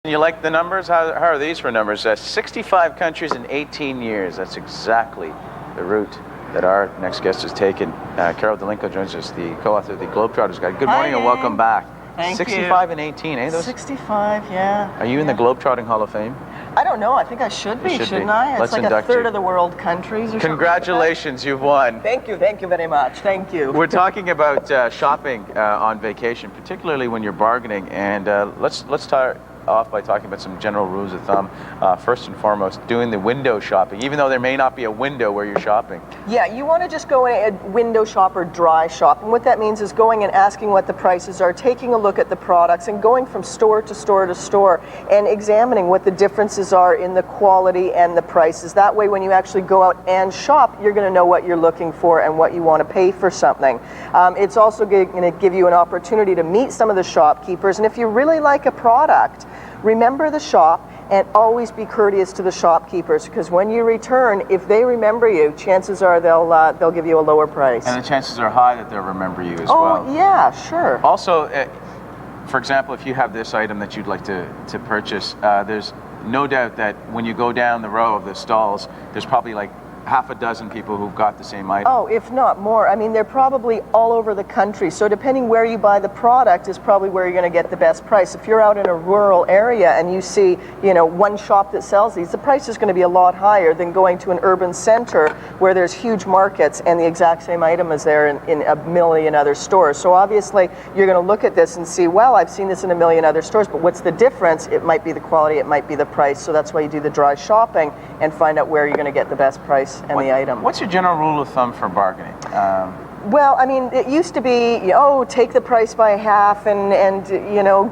You like the numbers? How are these for numbers? 65 countries in 18 years. That's exactly the route that our next guest has taken. Carol Delinko joins us, the co-author of the Globetrotters Guide. Good morning and welcome back. Thank 65 you. and 18, eh? 65, yeah. Are you in the Globetrotting Hall of Fame? I don't know. I think I should be, shouldn't I? It's Let's like a third of the world countries or Congratulations, you've won. Thank you very much. Thank you. We're talking about shopping on vacation, particularly when you're bargaining, and let's start off by talking about some general rules of thumb. First and foremost, doing the window shopping, even though there may not be a window where you're shopping. Yeah, you want to just go in and window shop or dry shop. And what that means is going and asking what the prices are, taking a look at the products, and going from store to store to store and examining what the differences are in the quality and the prices. That way, when you actually go out and shop, you're going to know what you're looking for and what you want to pay for something. It's also going to give you an opportunity to meet some of the shopkeepers. And if you really like a product, remember the shop and always be courteous to the shopkeepers, because when you return, if they remember you, chances are they'll give you a lower price. And the chances are high that they'll remember you as well. Oh yeah, sure. Also, for example, if you have this item that you'd like to purchase, there's no doubt that when you go down the row of the stalls, there's probably like half a dozen people who've got the same item. Oh, if not more. I mean, they're probably all over the country. So depending where you buy the product is probably where you're going to get the best price. If you're out in a rural area and you see, one shop that sells these, the price is going to be a lot higher than going to an urban center where there's huge markets and the exact same item is there in a million other stores. So obviously, you're going to look at this and see, well, I've seen this in a million other stores, but what's the difference? It might be the quality, it might be the price. So that's why you do the dry shopping and find out where you're going to get the best price and the item. What's your general rule of thumb for bargaining? Well, I mean, it used to be, take the price by half and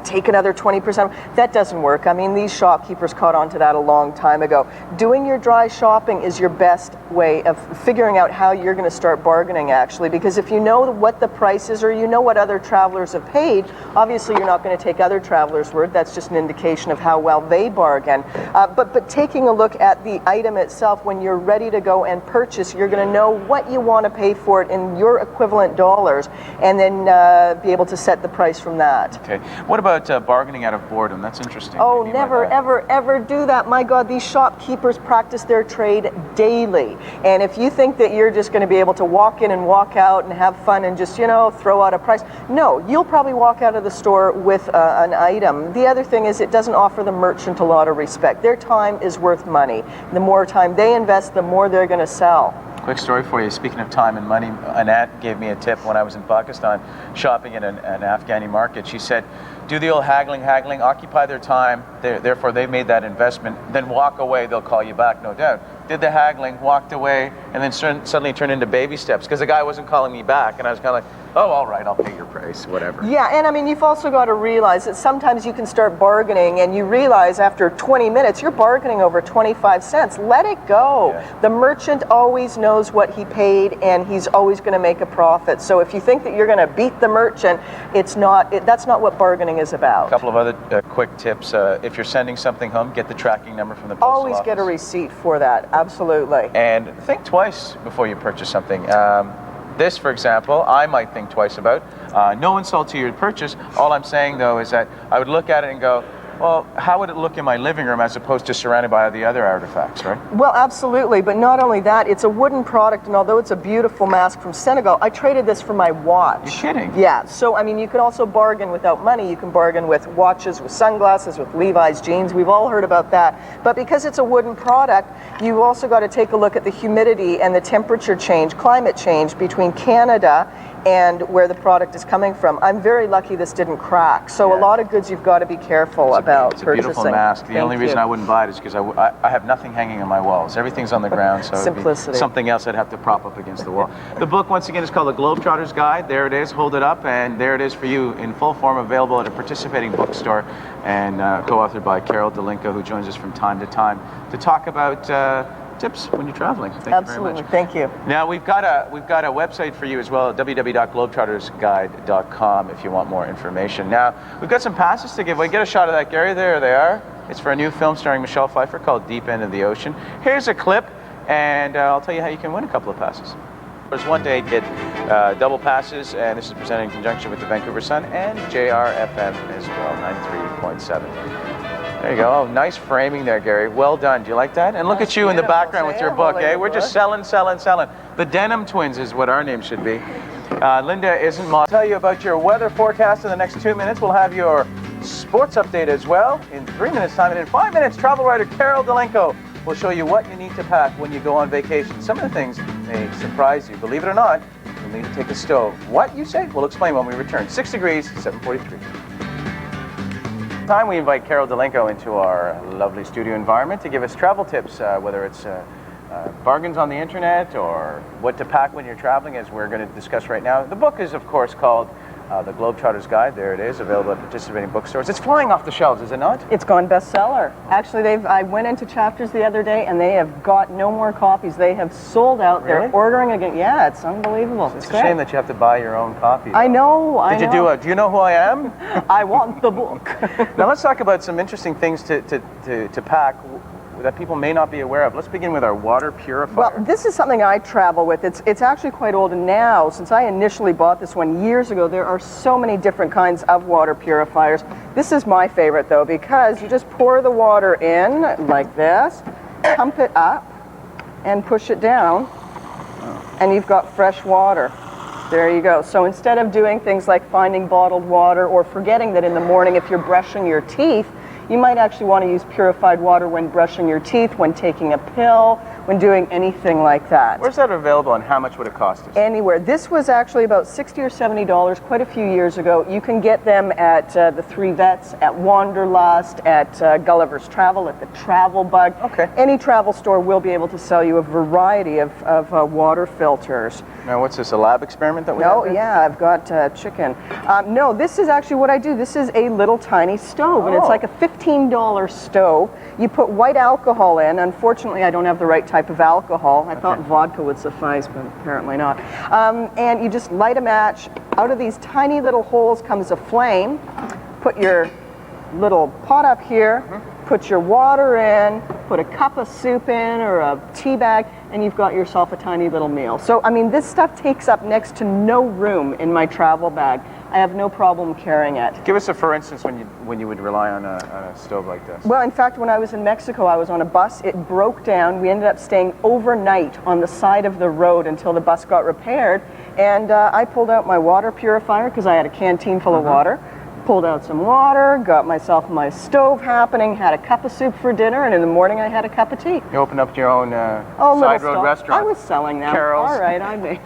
take another 20%. That doesn't work. I mean, these shopkeepers caught on to that a long time ago. Doing your dry shopping is your best way of figuring out how you're going to start bargaining, actually, because if you know what the price is or you know what other travelers have paid, obviously you're not going to take other travelers' word. That's just an indication of how well they bargain. But taking a look at the item itself, when you're ready to go and purchase, you're going to know what you want to pay for it in your equivalent dollars, and then be able to set the price from that. Okay. What about bargaining out of boredom? That's interesting. Oh, never, ever do that. My God, these shopkeepers practice their trade daily. And if you think that you're just going to be able to walk in and walk out and have fun and just, throw out a price, no, you'll probably walk out of the store with an item. The other thing is it doesn't offer the merchant a lot of respect. Their time is worth money. The more time they invest, the more they're going to sell. Quick story for you. Speaking of time and money, Annette gave me a tip when I was in Pakistan shopping in an Afghani market. She said, do the old haggling, occupy their time, therefore they made that investment, then walk away, they'll call you back, no doubt. Did the haggling, walked away, and then suddenly turned into baby steps because the guy wasn't calling me back, and I was kind of like, oh, all right, I'll pay your price, whatever. Yeah, and I mean, you've also got to realize that sometimes you can start bargaining and you realize after 20 minutes you're bargaining over 25 cents. Let it go. Yeah. The merchant always knows what he paid and he's always going to make a profit. So if you think that you're going to beat the merchant, that's not what bargaining is about. A couple of other quick tips. If you're sending something home, get the tracking number from the postal office. Always get a receipt for that, absolutely. And think twice before you purchase something. This, for example, I might think twice about. No insult to your purchase. All I'm saying, though, is that I would look at it and go, well, how would it look in my living room as opposed to surrounded by the other artifacts, right? Well, absolutely, but not only that, it's a wooden product, and although it's a beautiful mask from Senegal, I traded this for my watch. You're kidding? Yeah, so I mean, you can also bargain without money. You can bargain with watches, with sunglasses, with Levi's jeans. We've all heard about that. But because it's a wooden product, you've also got to take a look at the humidity and the temperature change, climate change between Canada and where the product is coming from. I'm very lucky this didn't crack. So a lot of goods you've got to be careful about purchasing. It's a beautiful mask. The only reason I wouldn't buy it is because I have nothing hanging on my walls. Everything's on the ground, so simplicity. It'd be something else I'd have to prop up against the wall. The book, once again, is called The Globetrotters Guide. There it is. Hold it up, and there it is for you in full form, available at a participating bookstore, and co-authored by Carol Delinko, who joins us from time to time to talk about tips when you're traveling. Thank you very much. Thank you. Now we've got a website for you as well, www.globetrottersguide.com, if you want more information. Now we've got some passes to give away. Get a shot of that, Gary. There they are. It's for a new film starring Michelle Pfeiffer called Deep End of the Ocean. Here's a clip, and I'll tell you how you can win a couple of passes. There's 1 to 8 get double passes, and this is presented in conjunction with the Vancouver Sun and JRFM as well, 93.7. There you go. Oh, nice framing there, Gary. Well done. Do you like that? And look That's at you in the beautiful. background with your I'm book, holding eh? the We're just book. selling, selling, selling. The Denim Twins is what our name should be. Linda isn't I'll tell you about your weather forecast in the next 2 minutes. We'll have your sports update as well in 3 minutes time. And in 5 minutes, travel writer Carol Delenko will show you what you need to pack when you go on vacation. Some of the things may surprise you. Believe it or not, you'll need to take a stove. What, you say? We'll explain when we return. 6 degrees, 7:43. Time we invite Carol Delenko into our lovely studio environment to give us travel tips, whether it's bargains on the internet or what to pack when you're traveling, as we're going to discuss right now. The book is, of course, called The Globetrotter's Guide. There it is, available at participating bookstores. It's flying off the shelves, is it not? It's gone bestseller. Actually, I went into Chapters the other day, and they have got no more copies. They have sold out. Really? They're ordering again. Yeah, it's unbelievable. It's a great. shame that you have to buy your own copy. I know. I Did know. you do you know who I am? I want the book. Now let's talk about some interesting things to pack that people may not be aware of. Let's begin with our water purifier. Well, this is something I travel with. It's actually quite old, and now, since I initially bought this one years ago, there are so many different kinds of water purifiers. This is my favorite, though, because you just pour the water in like this, pump it up, and push it down, and you've got fresh water. There you go. So instead of doing things like finding bottled water or forgetting that in the morning if you're brushing your teeth, you might actually want to use purified water when brushing your teeth, when taking a pill, when doing anything like that. Where's that available, and how much would it cost us? Anywhere. This was actually about $60 or $70 quite a few years ago. You can get them at the Three Vets, at Wanderlust, at Gulliver's Travel, at the Travel Bug. Okay. Any travel store will be able to sell you a variety of water filters. Now, what's this, a lab experiment that we No, have? yeah, I've got chicken. No, this is actually what I do. This is a little tiny stove, and it's Oh. like a $15 stove. You put white alcohol in. Unfortunately, I don't have the right type of alcohol. I thought vodka would suffice, but apparently not. And you just light a match. Out of these tiny little holes comes a flame. Put your little pot up here, put your water in, put a cup of soup in or a tea bag, and you've got yourself a tiny little meal. So, I mean, this stuff takes up next to no room in my travel bag. I have no problem carrying it. Give us a for instance when you would rely on a stove like this. Well, in fact, when I was in Mexico, I was on a bus. It broke down. We ended up staying overnight on the side of the road until the bus got repaired. And I pulled out my water purifier because I had a canteen full of water. Pulled out some water, got myself my stove happening, had a cup of soup for dinner, and in the morning I had a cup of tea. You opened up your own Oh, side little road stall. restaurant. I was selling them. Carol's. All right, I make.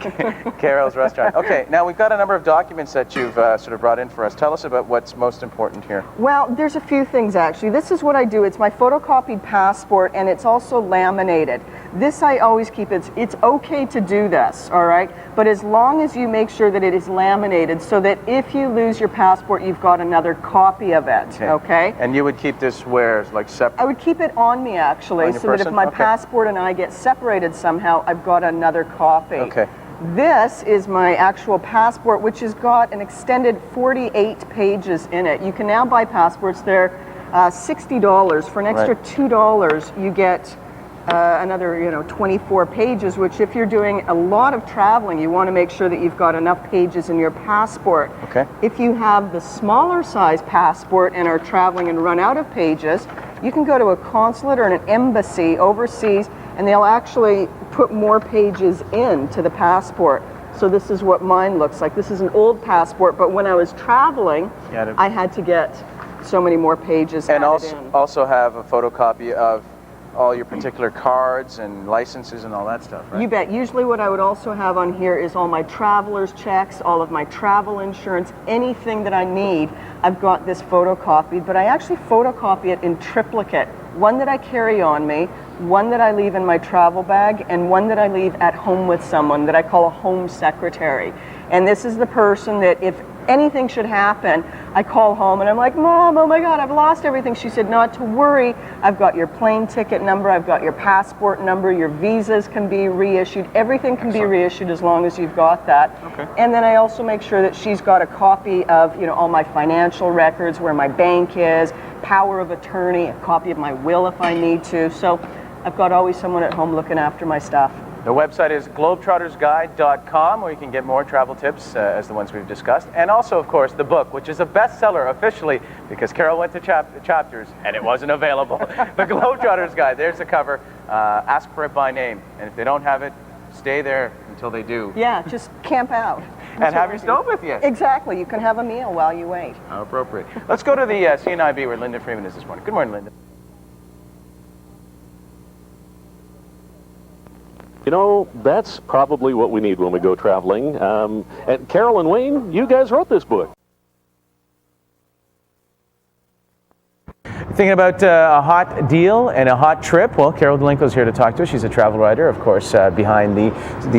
Carol's Restaurant. Okay, now we've got a number of documents that you've sort of brought in for us. Tell us about what's most important here. Well, there's a few things actually. This is what I do. It's my photocopied passport, and it's also laminated. This I always keep. It's okay to do this, all right? But as long as you make sure that it is laminated so that if you lose your passport, you've got another copy of it, okay? And you would keep this where, like separate? I would keep it on me actually, On your so that if person? my Okay. passport and I get separated somehow, I've got another copy. Okay. This is my actual passport, which has got an extended 48 pages in it. You can now buy passports. They're $60. For an extra Right. $2, you get another 24 pages, which if you're doing a lot of traveling, you want to make sure that you've got enough pages in your passport. Okay. If you have the smaller size passport and are traveling and run out of pages, you can go to a consulate or an embassy overseas, and they'll actually put more pages into the passport. So this is what mine looks like. This is an old passport, but when I was traveling, I had to get so many more pages And added in. also have a photocopy of all your particular cards and licenses and all that stuff, right? You bet. Usually what I would also have on here is all my traveler's checks, all of my travel insurance, anything that I need. I've got this photocopied, but I actually photocopy it in triplicate. One that I carry on me, one that I leave in my travel bag, and one that I leave at home with someone that I call a home secretary. And this is the person that if anything should happen, I call home and I'm like, Mom, oh my God, I've lost everything. She said, not to worry. I've got your plane ticket number. I've got your passport number. Your visas can be reissued. Everything can be reissued as long as you've got that. Okay. And then I also make sure that she's got a copy of, all my financial records, where my bank is, power of attorney, a copy of my will if I need to. So I've got always someone at home looking after my stuff. The website is globetrottersguide.com, where you can get more travel tips as the ones we've discussed. And also, of course, the book, which is a bestseller officially because Carol went to chapters and it wasn't available. The Globetrotters Guide, there's the cover. Ask for it by name. And if they don't have it, stay there until they do. Yeah, just camp out. And have your stove with you. Exactly. You can have a meal while you wait. How appropriate. Let's go to the CNIB where Linda Freeman is this morning. Good morning, Linda. You know, that's probably what we need when we go traveling. And Carol and Wayne, you guys wrote this book. Thinking about a hot deal and a hot trip? Well, Carol Delinko's here to talk to us. She's a travel writer, of course, behind the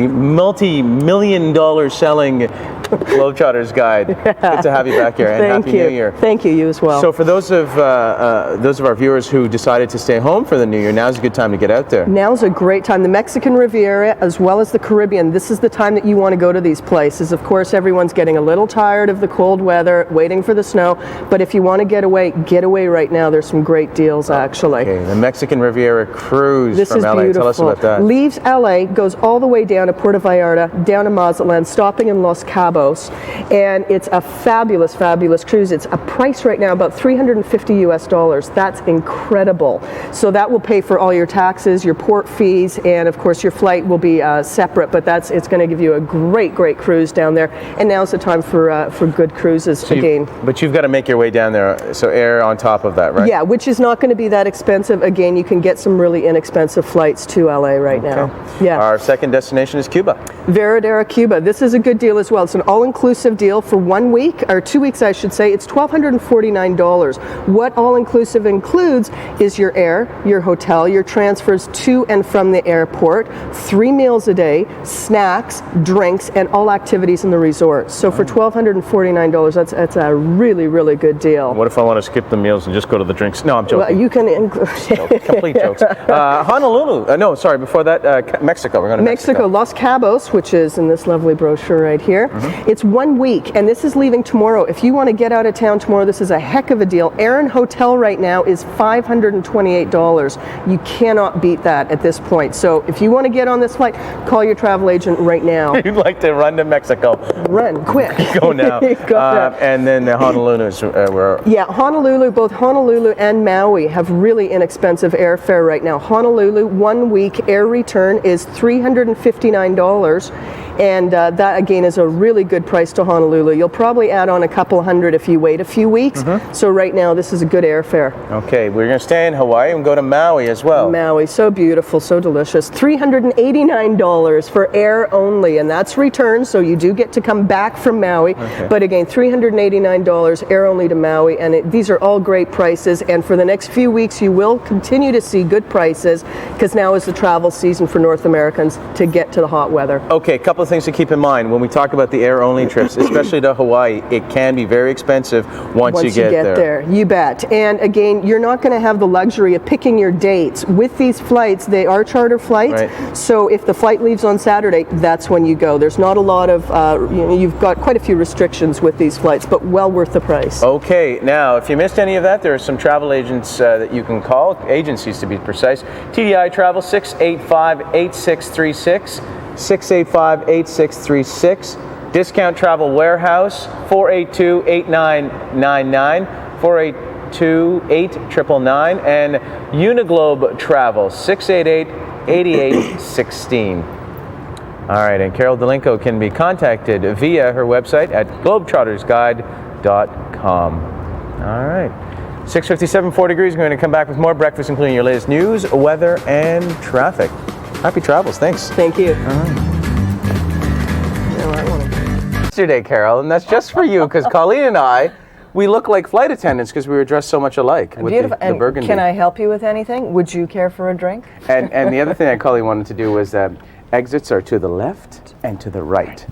multi-million-dollar selling Globetrotters Guide. Good to have you back here, and Thank Happy you. New Year. Thank you. You as well. So, for those of our viewers who decided to stay home for the New Year, now's a good time to get out there. Now's a great time. The Mexican Riviera as well as the Caribbean, this is the time that you want to go to these places. Of course, everyone's getting a little tired of the cold weather, waiting for the snow, but if you want to get away right now. There's some great deals, actually. Okay, the Mexican Riviera cruise This from is LA. beautiful. Tell us about that. Leaves LA, goes all the way down to Puerto Vallarta, down to Mazatlan, stopping in Los Cabos, and it's a fabulous, fabulous cruise. It's a price right now about $350 US. That's incredible. So that will pay for all your taxes, your port fees, and of course your flight will be separate. But it's going to give you a great, great cruise down there. And now's the time for good cruises again. But you've got to make your way down there, so air on top of that, right? Yeah, which is not going to be that expensive. Again, you can get some really inexpensive flights to LA right now. Yeah. Our second destination is Cuba. Veradera, Cuba. This is a good deal as well. It's an all-inclusive deal for 1 week, or 2 weeks I should say. It's $1,249. What all-inclusive includes is your air, your hotel, your transfers to and from the airport, 3 meals a day, snacks, drinks, and all activities in the resort. So for $1,249, that's a really, really good deal. What if I want to skip the meals and just go to the drinks? No, I'm joking. Well, you can include Complete jokes. Honolulu. No, sorry. Before that, Mexico. We're going to Mexico, Los Cabos, which is in this lovely brochure right here. It's 1 week, and this is leaving tomorrow. If you want to get out of town tomorrow, this is a heck of a deal. Air and hotel right now is $528. You cannot beat that at this point. So if you want to get on this flight, call your travel agent right now. You'd like to run to Mexico. Run, quick. Go now. And then Honolulu is where... Yeah, Honolulu, both Honolulu and Maui have really inexpensive airfare right now. Honolulu, 1 week air return is $359. And that, again, is a really good price to Honolulu. You'll probably add on a couple hundred if you wait a few weeks. So right now, this is a good airfare. Okay, we're going to stay in Hawaii and go to Maui as well. Maui, so beautiful, so delicious. $389 for air only, and that's return, so you do get to come back from Maui. But again, $389 air only to Maui, and these are all great prices. And for the next few weeks, you will continue to see good prices because now is the travel season for North Americans to get to the hot weather. Okay, a couple of things to keep in mind when we talk about the air-only trips, especially to Hawaii. It can be very expensive once you get there. You bet. And again, you're not going to have the luxury of picking your dates. With these flights, they are charter flights. Right. So if the flight leaves on Saturday, that's when you go. There's not a lot of, you've got quite a few restrictions with these flights, but well worth the price. Okay, now if you missed any of that, there are some travel agents that you can call, agencies to be precise. TDI Travel 685-8636. 685-8636. Discount Travel Warehouse 482-8999, 482-8999, and Uniglobe Travel 688-8816. All right, and Carol Delinko can be contacted via her website at globetrottersguide.com. All right. 6:57, 4 degrees. We're going to come back with more breakfast, including your latest news, weather, and traffic. Happy travels. Thanks. Thank you. All right. Yesterday, Carol, and that's just for you, because Colleen and I, we look like flight attendants because we were dressed so much alike with Beautiful. the burgundy. Can I help you with anything? Would you care for a drink? And the other thing that Colleen wanted to do was exits are to the left and to the right.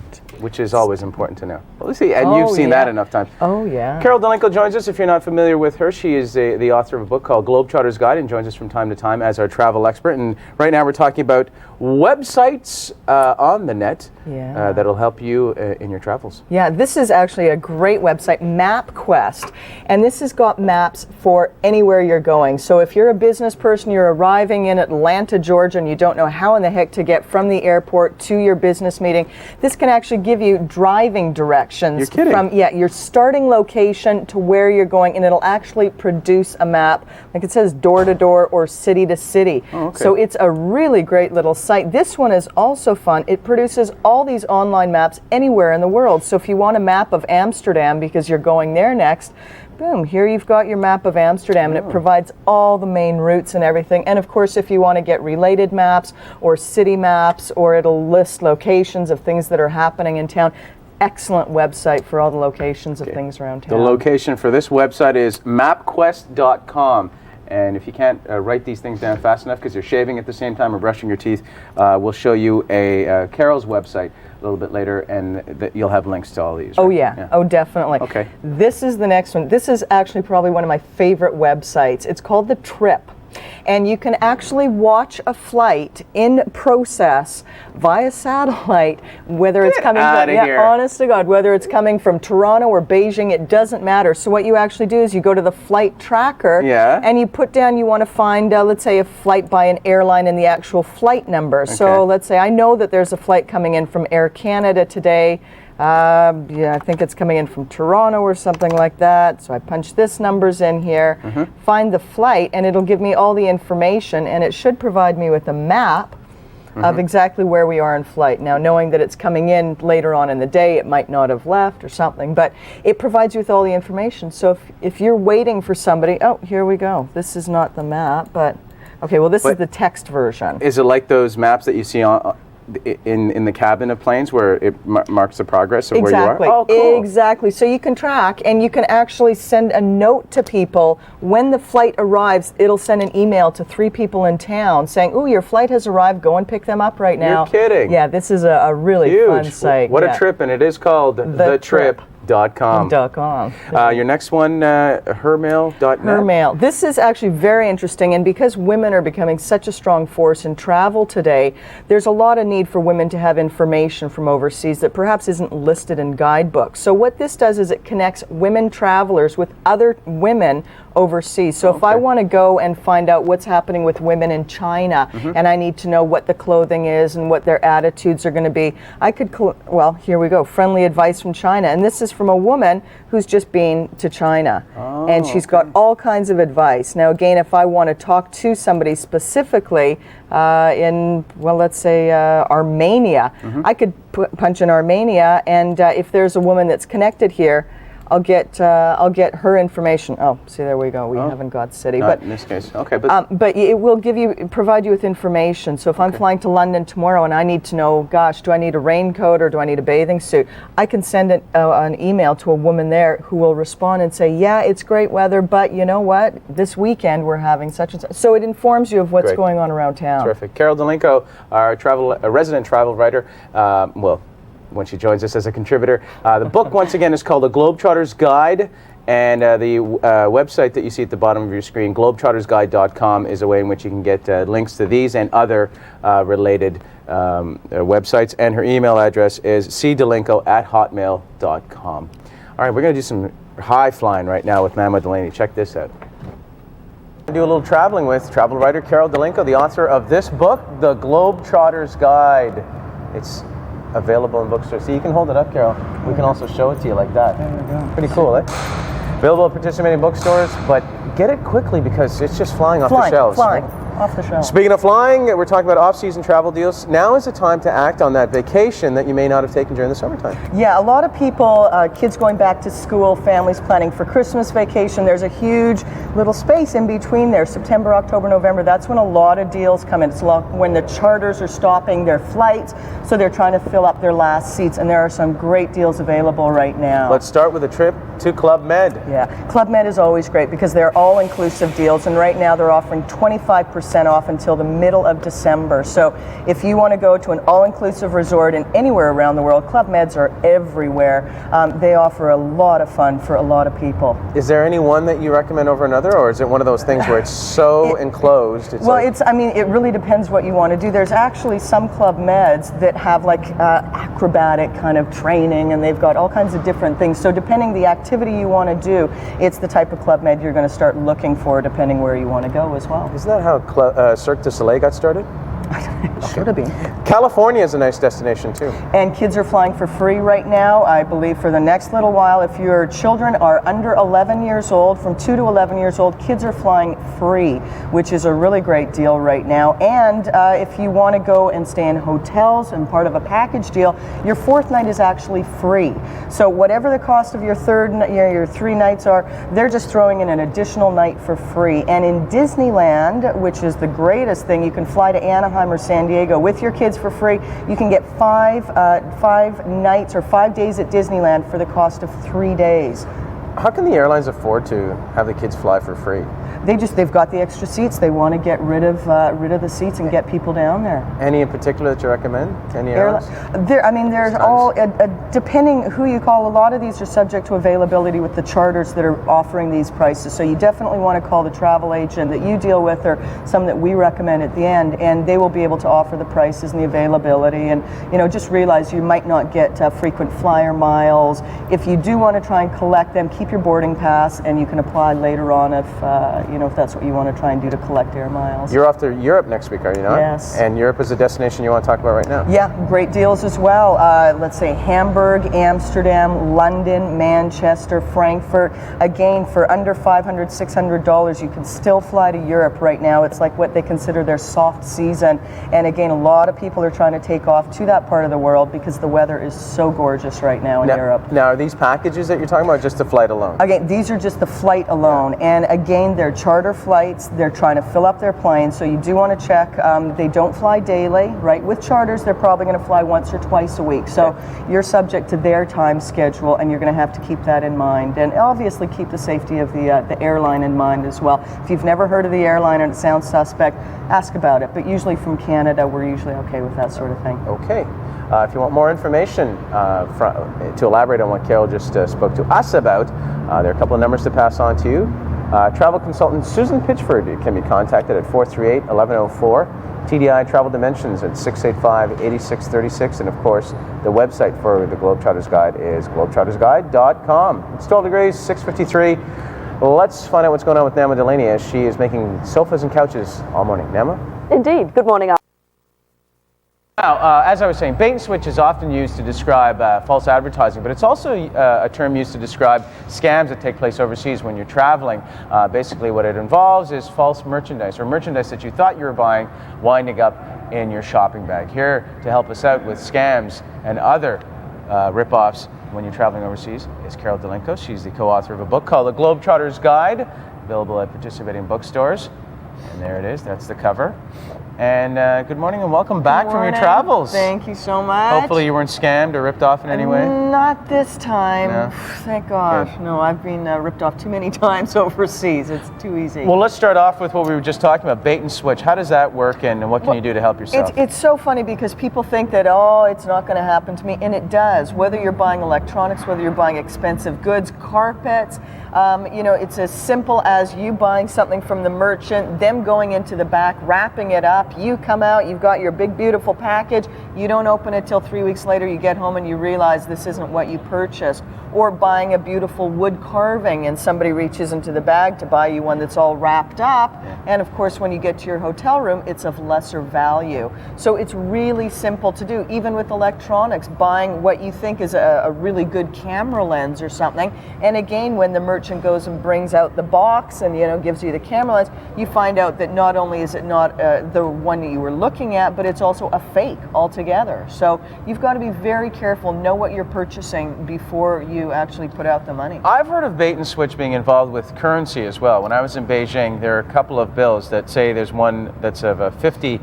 which is always important to know. Well, let's see, and you've seen that enough times. Oh, yeah. Carol Delinko joins us. If you're not familiar with her, she is the author of a book called Globetrotter's Guide and joins us from time to time as our travel expert. And right now we're talking about websites on the net that'll help you in your travels. Yeah, this is actually a great website, MapQuest, and this has got maps for anywhere you're going. So if you're a business person, you're arriving in Atlanta, Georgia, and you don't know how in the heck to get from the airport to your business meeting, this can actually give you driving directions. You're kidding. From your starting location to where you're going, and it'll actually produce a map, like it says door to door or city to city. Oh, okay. So it's a really great little site. This one is also fun. It produces all these online maps anywhere in the world. So if you want a map of Amsterdam because you're going there next, boom, here you've got your map of Amsterdam, and it provides all the main routes and everything. And of course, if you want to get related maps or city maps, or it'll list locations of things that are happening in town. Excellent website for all the locations of things around town. The location for this website is mapquest.com. And if you can't write these things down fast enough because you're shaving at the same time or brushing your teeth, we'll show you a Carol's website a little bit later, and you'll have links to all these. Oh, right? yeah. Oh, definitely. Okay. This is the next one. This is actually probably one of my favorite websites. It's called The Trip. And you can actually watch a flight in process via satellite, whether it's coming from, honest to God, whether it's coming from Toronto or Beijing, it doesn't matter. So what you actually do is you go to the flight tracker and you put down, you want to find, let's say, a flight by an airline and the actual flight number. Okay. So let's say I know that there's a flight coming in from Air Canada today. I think it's coming in from Toronto or something like that. So I punch this numbers in here, find the flight, and it'll give me all the information, and it should provide me with a map of exactly where we are in flight. Now, knowing that it's coming in later on in the day, it might not have left or something, but it provides you with all the information. So if you're waiting for somebody, oh, here we go. This is not the map, but okay, well, this is the text version. Is it like those maps that you see on in the cabin of planes where it marks the progress of where you are? Oh, cool. Exactly. So you can track, and you can actually send a note to people when the flight arrives. It'll send an email to 3 people in town saying, "Ooh, your flight has arrived. Go and pick them up right now." You're kidding. Yeah, this is a really fun site. What a trip, and it is called thetrip.com. Your next one, hermail.net. Hermail. This is actually very interesting, and because women are becoming such a strong force in travel today, there's a lot of need for women to have information from overseas that perhaps isn't listed in guidebooks. So what this does is it connects women travelers with other women overseas. So if I want to go and find out what's happening with women in China, and I need to know what the clothing is and what their attitudes are going to be, I could, well, here we go, friendly advice from China. And this is from a woman who's just been to China. And she's got all kinds of advice. Now, again, if I want to talk to somebody specifically in, well, let's say Armenia, I could punch in Armenia, and if there's a woman that's connected here, I'll get her information. Oh, see, there we go. We haven't got city, Not but in this case, okay, but it will provide you with information. So if I'm flying to London tomorrow and I need to know, gosh, do I need a raincoat or do I need a bathing suit? I can send an email to a woman there who will respond and say, yeah, it's great weather, but you know what? This weekend we're having such and such. So it informs you of what's going on around town. Terrific. Carol Delinko, our resident travel writer. When she joins us as a contributor. The book, once again, is called A Globetrotter's Guide, and the website that you see at the bottom of your screen, globetrottersguide.com, is a way in which you can get links to these and other related websites, and her email address is cdelinko@hotmail.com. All right, we're going to do some high flying right now with Mama Delaney. Check this out. Do a little traveling with travel writer Carol Delinko, the author of this book, The Globetrotter's Guide. It's available in bookstores. So you can hold it up, Carol. We can also show it to you like that. There we go. Pretty cool, eh? Available at participating bookstores, but get it quickly because it's just flying off the shelves. Flying off the shelves. Speaking of flying, we're talking about off-season travel deals. Now is the time to act on that vacation that you may not have taken during the summertime. Yeah, a lot of people, kids going back to school, families planning for Christmas vacation, there's a huge little space in between there, September, October, November. That's when a lot of deals come in. It's when the charters are stopping their flights, so they're trying to fill up their last seats, and there are some great deals available right now. Let's start with a trip to Club Med. Yeah, Club Med is always great because they're all-inclusive deals, and right now they're offering 25% 20% off until the middle of December. So if you want to go to an all-inclusive resort in anywhere around the world, Club Meds are everywhere. They offer a lot of fun for a lot of people. Is there any one that you recommend over another, or is it one of those things where it's so enclosed? It really depends what you want to do. There's actually some Club Meds that have like acrobatic kind of training, and they've got all kinds of different things. So depending the activity you want to do, it's the type of Club Med you're going to start looking for depending where you want to go as well. Isn't that how Cirque du Soleil got started? Should have been. California is a nice destination too. And kids are flying for free right now, I believe, for the next little while. If your children are under 11 years old, from 2 to 11 years old, kids are flying free, which is a really great deal right now. And if you want to go and stay in hotels and part of a package deal, your fourth night is actually free. So whatever the cost of your your 3 nights are, they're just throwing in an additional night for free. And in Disneyland, which is the greatest thing, you can fly to Anaheim or San Diego with your kids for free. You can get 5 nights or 5 days at Disneyland for the cost of 3 days. How can the airlines afford to have the kids fly for free? They've got the extra seats. They want to get rid of the seats and get people down there. Any in particular that you recommend? Any airlines? There's all, depending who you call, a lot of these are subject to availability with the charters that are offering these prices. So you definitely want to call the travel agent that you deal with, or some that we recommend at the end, and they will be able to offer the prices and the availability. And just realize you might not get frequent flyer miles. If you do want to try and collect them, keep your boarding pass, and you can apply later on if that's what you want to try and do to collect air miles. You're off to Europe next week, are you not? Yes. And Europe is a destination you want to talk about right now. Yeah, great deals as well. Let's say Hamburg, Amsterdam, London, Manchester, Frankfurt. Again, for under $500, $600, you can still fly to Europe right now. It's like what they consider their soft season. And again, a lot of people are trying to take off to that part of the world because the weather is so gorgeous right now in Europe. Now, are these packages that you're talking about just the flight alone? Again, these are just the flight alone. And again, they're charter flights. They're trying to fill up their planes, so you do want to check. They don't fly daily, right? With charters, they're probably going to fly once or twice a week. So you're subject to their time schedule, and you're going to have to keep that in mind. And obviously keep the safety of the airline in mind as well. If you've never heard of the airline and it sounds suspect, ask about it. But usually from Canada, we're usually okay with that sort of thing. Okay. If you want more information to elaborate on what Carol just spoke to us about, there are a couple of numbers to pass on to you. Travel consultant Susan Pitchford can be contacted at 438-1104. TDI Travel Dimensions at 685-8636. And of course, the website for the Globetrotters Guide is globetrottersguide.com. It's 12 degrees, 6:53. Let's find out what's going on with Nama Delaney as she is making sofas and couches all morning. Nama? Indeed. Good morning. Now, as I was saying, bait and switch is often used to describe false advertising, but it's also a term used to describe scams that take place overseas when you're traveling. Basically, what it involves is false merchandise, or merchandise that you thought you were buying, winding up in your shopping bag. Here to help us out with scams and other rip-offs when you're traveling overseas is Carol Delinko. She's the co-author of a book called The Globetrotters Guide, available at participating bookstores. And there it is. That's the cover. And good morning and welcome back from your travels. Thank you so much. Hopefully you weren't scammed or ripped off in any way. Not this time. No? Thank God. Good. No, I've been ripped off too many times overseas. It's too easy. Well, let's start off with what we were just talking about, bait and switch. How does that work and what can you do to help yourself? It's so funny because people think that, it's not going to happen to me, and it does. Whether you're buying electronics, whether you're buying expensive goods, carpets, it's as simple as you buying something from the merchant, them going into the back, wrapping it up. You come out, you've got your big, beautiful package. You don't open it till 3 weeks later. You get home and you realize this isn't what you purchased. Or buying a beautiful wood carving and somebody reaches into the bag to buy you one that's all wrapped up. Yeah. And of course, when you get to your hotel room, it's of lesser value. So it's really simple to do. Even with electronics, buying what you think is a really good camera lens or something. And again, when the merchant goes and brings out the box and gives you the camera lens, you find out that not only is it not the one that you were looking at, but it's also a fake altogether. So you've got to be very careful, know what you're purchasing before you actually put out the money. I've heard of bait and switch being involved with currency as well. When I was in Beijing, there are a couple of bills that say there's one that's of a 50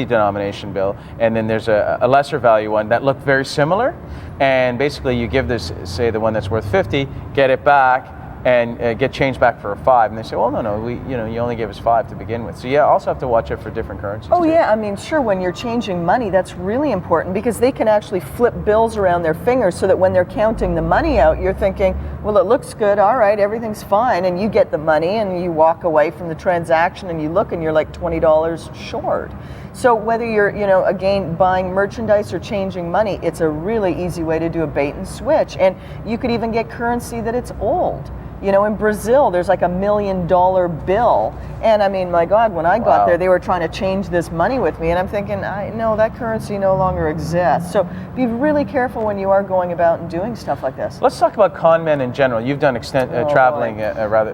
denomination bill, and then there's a lesser value one that look very similar. And basically you give this, say the one that's worth 50, get it back, and get change back for a 5, and they say, well, no, you only gave us 5 to begin with. So yeah, also have to watch out for different currencies. Oh too. yeah, I mean, sure, when you're changing money, that's really important because they can actually flip bills around their fingers so that when they're counting the money out, you're thinking, well, it looks good, all right, everything's fine, and you get the money and you walk away from the transaction and you look and you're like $20 short. So whether you're, again, buying merchandise or changing money, it's a really easy way to do a bait and switch. And you could even get currency that it's old. In Brazil, there's like $1 million bill. And I mean, my God, when I got there, they were trying to change this money with me. And I'm thinking, no, that currency no longer exists. So be really careful when you are going about and doing stuff like this. Let's talk about con men in general. You've done traveling,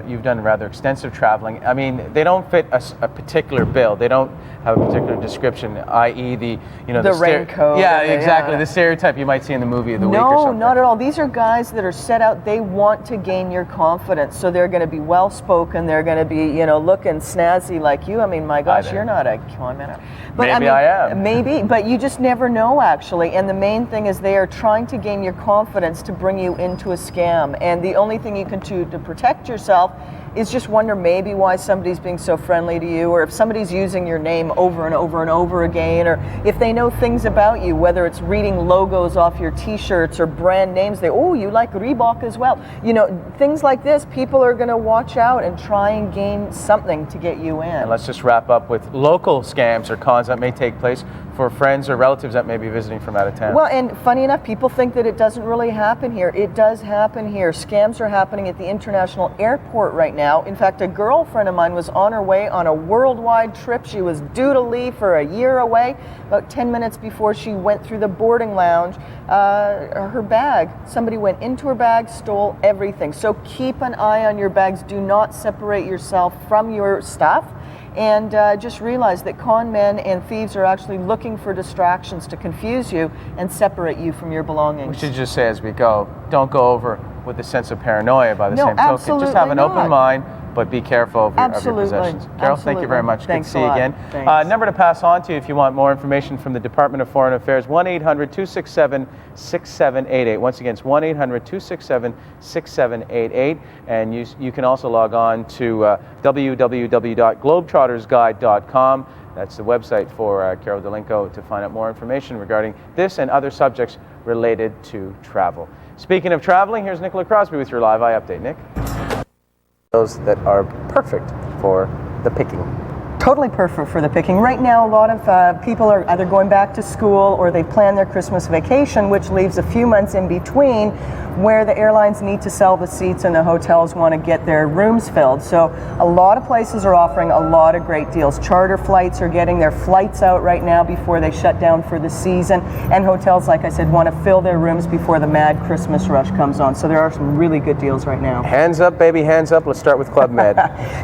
you've done rather extensive traveling. I mean, they don't fit a particular bill. They don't have a particular description, i.e. the raincoat. Yeah, exactly. The stereotype you might see in the movie of the week or No, something. not at all. These are guys that are set out. They want to gain your confidence. So they're going to be well spoken. They're going to be, looking snazzy like you. I mean, my gosh, you're not a con man. But Maybe I am. Maybe, but you just never know, actually. And the main thing is they are trying to gain your confidence to bring you into a scam. And the only thing you can do to protect yourself is just wonder maybe why somebody's being so friendly to you, or if somebody's using your name over and over and over again, or if they know things about you, whether it's reading logos off your t-shirts or brand names. You like Reebok as well. Things like this, people are going to watch out and try and gain something to get you in. And let's just wrap up with local scams or cons that may take place for friends or relatives that may be visiting from out of town. Well, and funny enough, people think that it doesn't really happen here. It does happen here. Scams are happening at the international airport right now. In fact, a girlfriend of mine was on her way on a worldwide trip. She was due to leave for a year away. About 10 minutes before she went through the boarding lounge, her bag, somebody went into her bag, stole everything. So keep an eye on your bags. Do not separate yourself from your stuff. And just realize that con men and thieves are actually looking for distractions to confuse you and separate you from your belongings. We should just say as we go, don't go over with a sense of paranoia by the same token. Absolutely Just have an open not. mind, but be careful of your possessions. Carol, thank you very much. Thanks Good to see you again. Thanks. Number to pass on to you if you want more information from the Department of Foreign Affairs, 1-800-267-6788. Once again, it's 1-800-267-6788. And you can also log on to www.globetrottersguide.com. That's the website for Carol Delinko to find out more information regarding this and other subjects related to travel. Speaking of traveling, here's Nicola Crosby with your Live Eye Update. Nick? Those that are perfect for the picking. Totally perfect for the picking. Right now, a lot of people are either going back to school or they plan their Christmas vacation, which leaves a few months in between where the airlines need to sell the seats and the hotels want to get their rooms filled. So a lot of places are offering a lot of great deals. Charter flights are getting their flights out right now before they shut down for the season. And hotels, like I said, want to fill their rooms before the mad Christmas rush comes on. So there are some really good deals right now. Hands up, baby, hands up. Let's start with Club Med.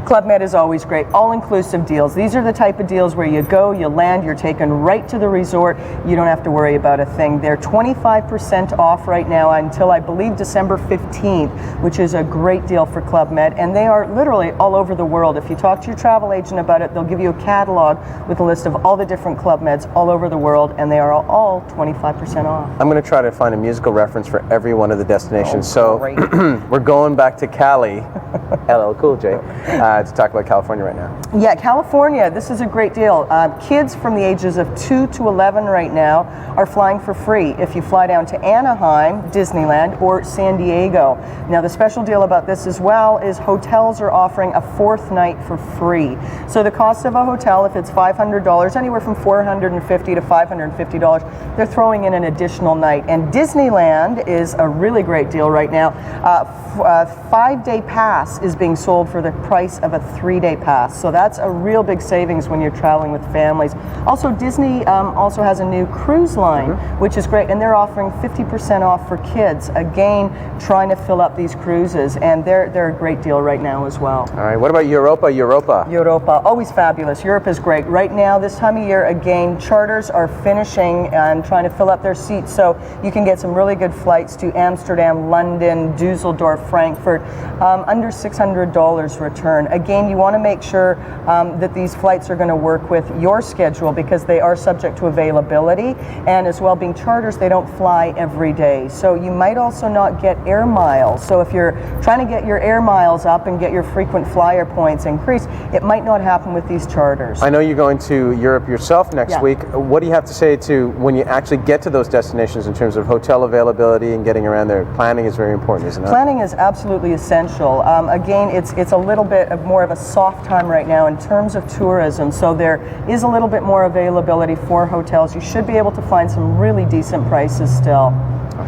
Club Med is always great. All-inclusive deals. These are the type of deals where you go, you land, you're taken right to the resort. You don't have to worry about a thing. They're 25% off right now until I believe December 15th, which is a great deal for Club Med. And they are literally all over the world. If you talk to your travel agent about it, they'll give you a catalog with a list of all the different Club Meds all over the world, and they are all 25% off. I'm going to try to find a musical reference for every one of the destinations. Great. We're going back to Cali, LL Cool J, to talk about California right now. Yeah, California, this is a great deal. Kids from the ages of 2 to 11 right now are flying for free if you fly down to Anaheim, Disneyland, or San Diego. Now, the special deal about this as well is hotels are offering a 4th night for free. So the cost of a hotel, if it's $500, anywhere from $450 to $550, they're throwing in an additional night. And Disneyland is a really great deal right now. A 5-day pass is being sold for the price of a 3-day pass. So that's a real big savings when you're traveling with families. Also, Disney also has a new cruise line, which is great, and they're offering 50% off for kids. Again, trying to fill up these cruises, and they're a great deal right now as well. All right, what about Europa? Europa, always fabulous. Europe is great. Right now, this time of year, again, charters are finishing and trying to fill up their seats, so you can get some really good flights to Amsterdam, London, Dusseldorf, Frankfurt, under $600 return. Again, you want to make sure that these flights are going to work with your schedule because they are subject to availability, and as well, being charters, they don't fly every day. So you might also also not get air miles. So if you're trying to get your air miles up and get your frequent flyer points increased, it might not happen with these charters. I know you're going to Europe yourself next Yeah. week. What do you have to say to when you actually get to those destinations in terms of hotel availability and getting around there? Planning is very important, isn't it? Planning is absolutely essential. Again, it's a little bit of more of a soft time right now in terms of tourism, so there is a little bit more availability for hotels. You should be able to find some really decent prices still.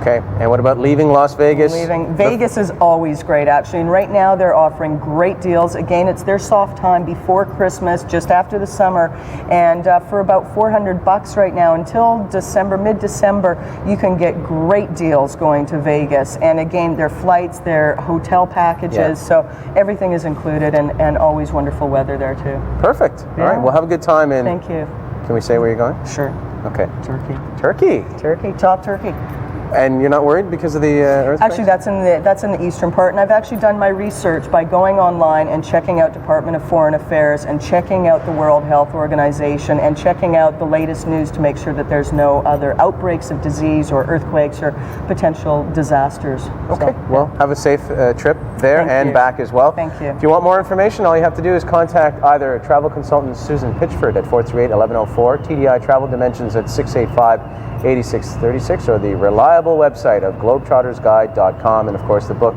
Okay. And what about leaving Las Vegas? Vegas is always great, actually, and right now they're offering great deals. Again, it's their soft time before Christmas, just after the summer, and for about $400 right now until December, mid-December, you can get great deals going to Vegas. And again, their flights, their hotel packages, Yeah. so everything is included, and always wonderful weather there too. Perfect. All right. Yeah. Well, have a good time. And Thank you. can we say where you're going? Sure. Okay. Turkey. Turkey. Turkey, top Turkey. And you're not worried because of the earthquake? Actually, that's in the eastern part, and I've actually done my research by going online and checking out Department of Foreign Affairs and checking out the World Health Organization and checking out the latest news to make sure that there's no other outbreaks of disease or earthquakes or potential disasters. Okay. So, Well, have a safe trip there Thank and you. back as well. Thank you. If you want more information, all you have to do is contact either travel consultant Susan Pitchford at 438-1104, TDI Travel Dimensions at 685-8636, or the reliable website of globetrottersguide.com. And of course, the book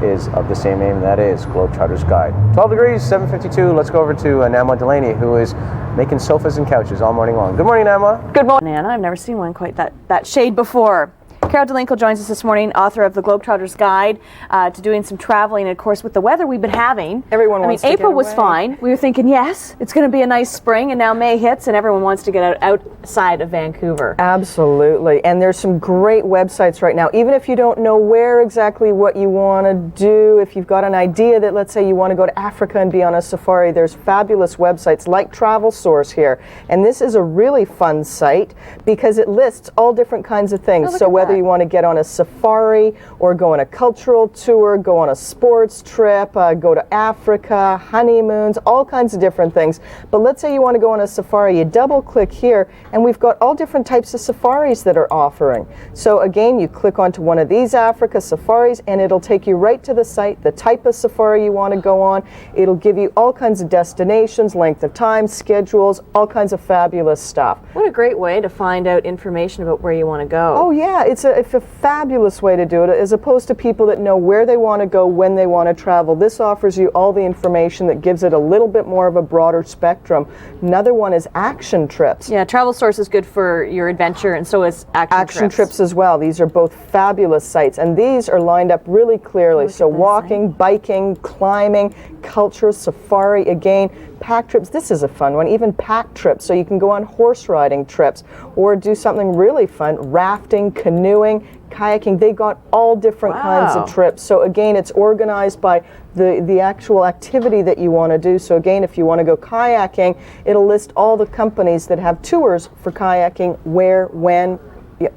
is of the same name, and that is Globetrotter's Guide. 12 degrees, 7:52. Let's go over to Namwa Delaney, who is making sofas and couches all morning long. Good morning, Namwa. Good morning, Anna. I've never seen one quite that shade before. Carol Delinko joins us this morning, author of The Globetrotter's Guide to doing some traveling. And of course, with the weather we've been having, Everyone wants to get April was away. fine. We were thinking, yes, it's going to be a nice spring, and now May hits, and everyone wants to get outside of Vancouver. Absolutely, and there's some great websites right now. Even if you don't know where exactly what you want to do, if you've got an idea that, let's say, you want to go to Africa and be on a safari, there's fabulous websites like Travel Source here. And this is a really fun site because it lists all different kinds of things. Oh, look So at whether that. you want to get on a safari or go on a cultural tour, go on a sports trip, go to Africa, honeymoons, all kinds of different things. But let's say you want to go on a safari, you double click here, and we've got all different types of safaris that are offering. So again, you click onto one of these Africa safaris and it'll take you right to the site, the type of safari you want to go on. It'll give you all kinds of destinations, length of time, schedules, all kinds of fabulous stuff. What a great way to find out information about where you want to go. Oh yeah, it's a fabulous way to do it, as opposed to people that know where they want to go, when they want to travel. This offers you all the information that gives it a little bit more of a broader spectrum. Another one is Action Trips. Yeah, Travel Source is good for your adventure, and so is Action Trips as well. These are both fabulous sites, and these are lined up really clearly. So walking, biking, climbing, culture, safari, again, pack trips. This is a fun one, even pack trips. So you can go on horse riding trips or do something really fun, rafting, canoeing, kayaking. They got all different kinds Wow. of trips. So again, it's organized by the actual activity that you want to do. So again, if you want to go kayaking, it'll list all the companies that have tours for kayaking, where, when,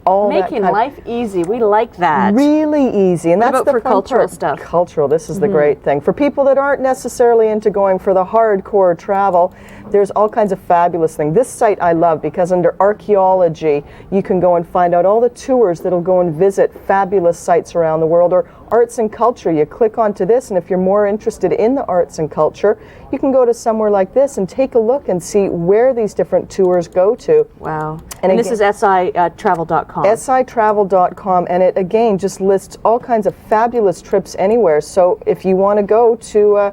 all Making that kind life easy. We like that. really easy. And What that's about the for fun cultural part. stuff? Cultural, this is the great thing. For people that aren't necessarily into going for the hardcore travel, there's all kinds of fabulous things. This site I love because under archaeology, you can go and find out all the tours that'll go and visit fabulous sites around the world. Or arts and culture, you click onto this, and if you're more interested in the arts and culture, you can go to somewhere like this and take a look and see where these different tours go to. Wow. And And this again- is sitravel.com. sitravel.com, and it again just lists all kinds of fabulous trips anywhere. So if you want to go to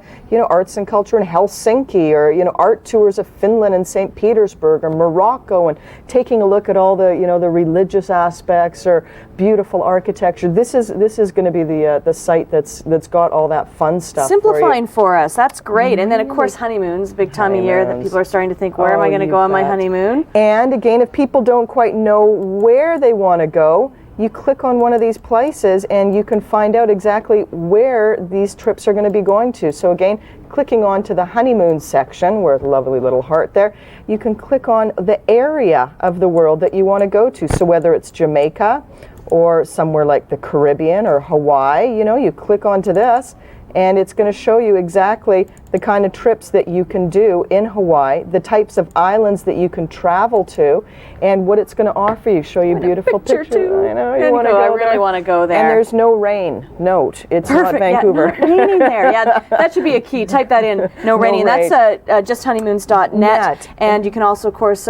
arts and culture in Helsinki, or art tours of Finland and St. Petersburg or Morocco, and taking a look at all the the religious aspects or beautiful architecture, this is going to be the site that's got all that fun stuff. Simplifying for us. That's great. And then, of course, honeymoons, big time of year that Honeymoons. people are starting to think, where am I Oh, going to you go on my bet. honeymoon? And again, if people don't quite know where they want to go, you click on one of these places and you can find out exactly where these trips are going to be going to. So again, clicking on to the honeymoon section, where the lovely little heart there, you can click on the area of the world that you want to go to. So whether it's Jamaica or somewhere like the Caribbean or Hawaii, you click onto this and it's going to show you exactly the kind of trips that you can do in Hawaii, the types of islands that you can travel to, and what it's going to offer you. Show you beautiful picture, pictures. too. I know Good you want to go. go I really there. wanna go there. And there's no rain. Note, it's not Vancouver. Yeah, no raining there. Yeah, that should be a key. Type that in. No raining. rain. That's justhoneymoons.net. Net. And you can also, of course,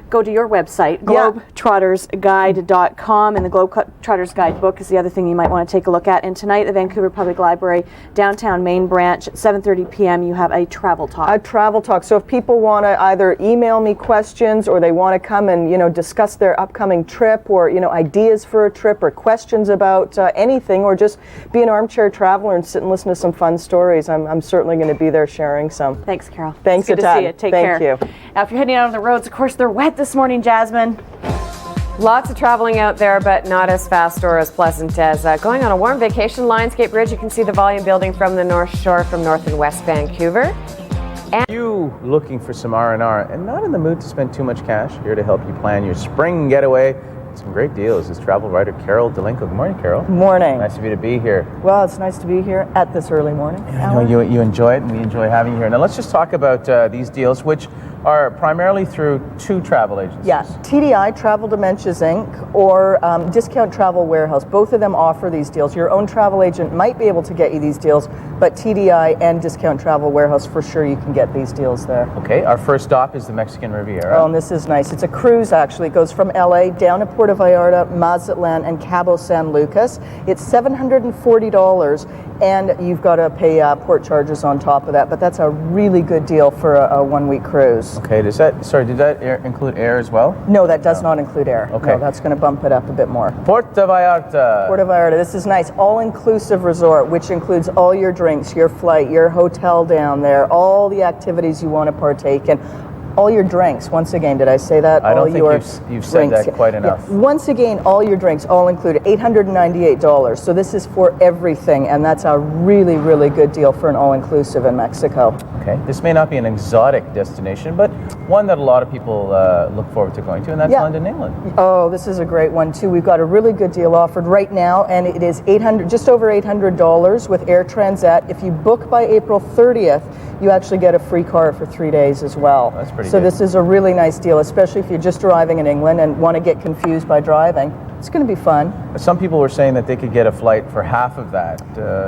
go to your website, globetrottersguide.com, and the Globetrotters Guide book is the other thing you might want to take a look at. And tonight, the Vancouver Public Library, downtown main branch, at 7:30 p.m., you have a travel talk. A travel talk. So if people want to either email me questions, or they want to come and discuss their upcoming trip, or ideas for a trip, or questions about anything, or just be an armchair traveler and sit and listen to some fun stories, I'm certainly going to be there sharing some. Thanks, Carol. Thanks It's good a ton. to see you. Take Thank care. you. Now, if you're heading out on the roads, of course, they're wet this morning, Jasmine. Lots of traveling out there, but not as fast or as pleasant as going on a warm vacation. Lionsgate Bridge, you can see the volume building from the North Shore from North and West Vancouver. You looking for some R&R and not in the mood to spend too much cash? Here to help you plan your spring getaway. Some great deals is travel writer Carol Delinko. Good morning, Carol. Morning. Nice of you to be here. Well, it's nice to be here at this early morning. I know you enjoy it, and we enjoy having you here. Now let's just talk about these deals, which are primarily through two travel agencies. Yeah, TDI, Travel Dementias Inc., or Discount Travel Warehouse. Both of them offer these deals. Your own travel agent might be able to get you these deals, but TDI and Discount Travel Warehouse, for sure you can get these deals there. Okay, our first stop is the Mexican Riviera. Oh, and this is nice. It's a cruise, actually. It goes from LA down to Puerto Vallarta, Mazatlan, and Cabo San Lucas. It's $740, and you've got to pay port charges on top of that, but that's a really good deal for a one-week cruise. Okay, did that include air as well? No, that does not include air. Okay. No, that's going to bump it up a bit more. Puerto Vallarta. Puerto Vallarta, this is nice. All-inclusive resort, which includes all your drinks, your flight, your hotel down there, all the activities you want to partake in. All your drinks, once again, did I say that? I don't all think your you've said that quite enough. Yeah. Once again, all your drinks, all included, $898. So this is for everything, and that's a really, really good deal for an all-inclusive in Mexico. Okay, this may not be an exotic destination, but one that a lot of people look forward to going to, and that's Yeah. London, England. Oh, this is a great one too. We've got a really good deal offered right now, and it is just over $800 with Air Transat. If you book by April 30th, you actually get a free car for 3 days as well. That's pretty So good. this is a really nice deal, especially if you're just arriving in England and want to get confused by driving. It's going to be fun. Some people were saying that they could get a flight for half of that.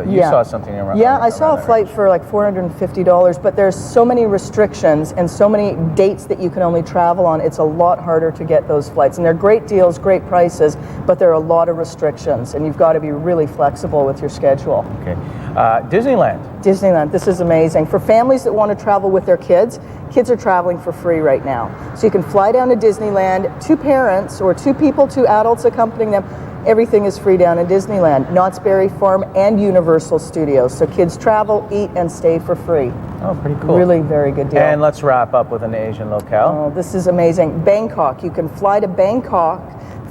You Yeah. saw something around. Yeah, I saw a around that flight for like $450, but there's so many restrictions and so many dates that you can only travel on. It's a lot harder to get those flights, and they're great deals, great prices, but there are a lot of restrictions, and you've got to be really flexible with your schedule. Okay, Disneyland. Disneyland, this is amazing. For families that want to travel with their kids are traveling for free right now. So you can fly down to Disneyland, two parents or two people, two adults accompanying them. Everything is free down in Disneyland, Knott's Berry Farm and Universal Studios. So kids travel, eat, and stay for free. Oh, pretty cool. Really very good deal. And let's wrap up with an Asian locale. Oh, this is amazing. Bangkok, you can fly to Bangkok,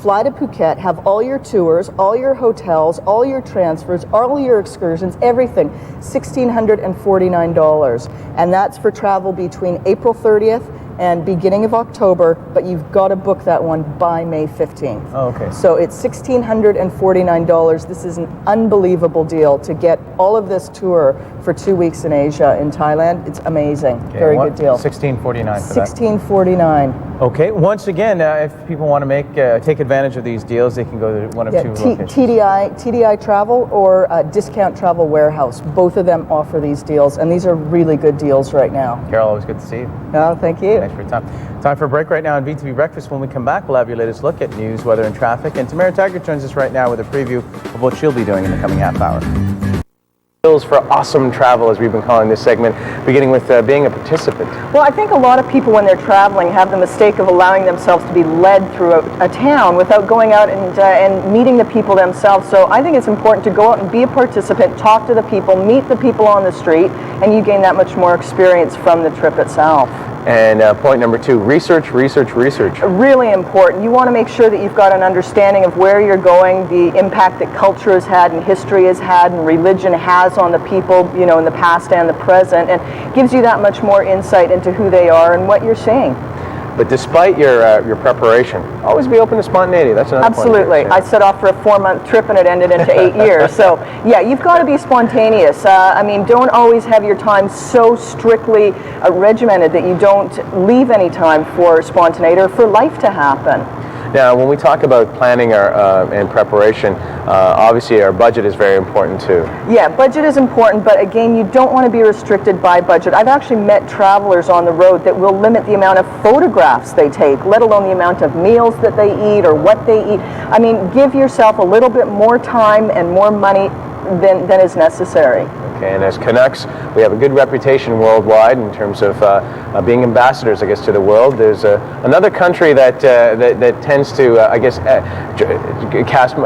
fly to Phuket, have all your tours, all your hotels, all your transfers, all your excursions, everything, $1,649. And that's for travel between April 30th and beginning of October, but you've got to book that one by May 15th. Oh, okay. So it's $1,649. This is an unbelievable deal to get all of this tour for 2 weeks in Asia, in Thailand. It's amazing. Very good deal. $1649 for that. $1,649. Okay. Once again, if people want to take advantage of these deals, they can go to one of two locations. TDI Travel or Discount Travel Warehouse. Both of them offer these deals, and these are really good deals right now. Carol, always good to see you. Oh, thank you. Thanks for your time. Time for a break right now on VTV Breakfast. When we come back, we'll have your latest look at news, weather, and traffic. And Tamara Taggart joins us right now with a preview of what she'll be doing in the coming half hour. For awesome travel, as we've been calling this segment, beginning with being a participant. Well, I think a lot of people when they're traveling have the mistake of allowing themselves to be led through a town without going out and meeting the people themselves. So I think it's important to go out and be a participant, talk to the people, meet the people on the street, and you gain that much more experience from the trip itself. And point number 2, research. Really important. You want to make sure that you've got an understanding of where you're going, the impact that culture has had and history has had and religion has on the people, in the past and the present, and gives you that much more insight into who they are and what you're seeing. But despite your preparation, always be open to spontaneity. That's another Absolutely. point. I set off for a 4-month trip and it ended into 8 years. So, yeah, you've got to be spontaneous. I mean, don't always have your time so strictly regimented that you don't leave any time for spontaneity or for life to happen. Now, when we talk about planning and preparation, obviously our budget is very important too. Yeah, budget is important, but again, you don't want to be restricted by budget. I've actually met travelers on the road that will limit the amount of photographs they take, let alone the amount of meals that they eat or what they eat. I mean, give yourself a little bit more time and more money than is necessary. Okay, and as Canucks, we have a good reputation worldwide in terms of being ambassadors, I guess, to the world. There's another country that tends to,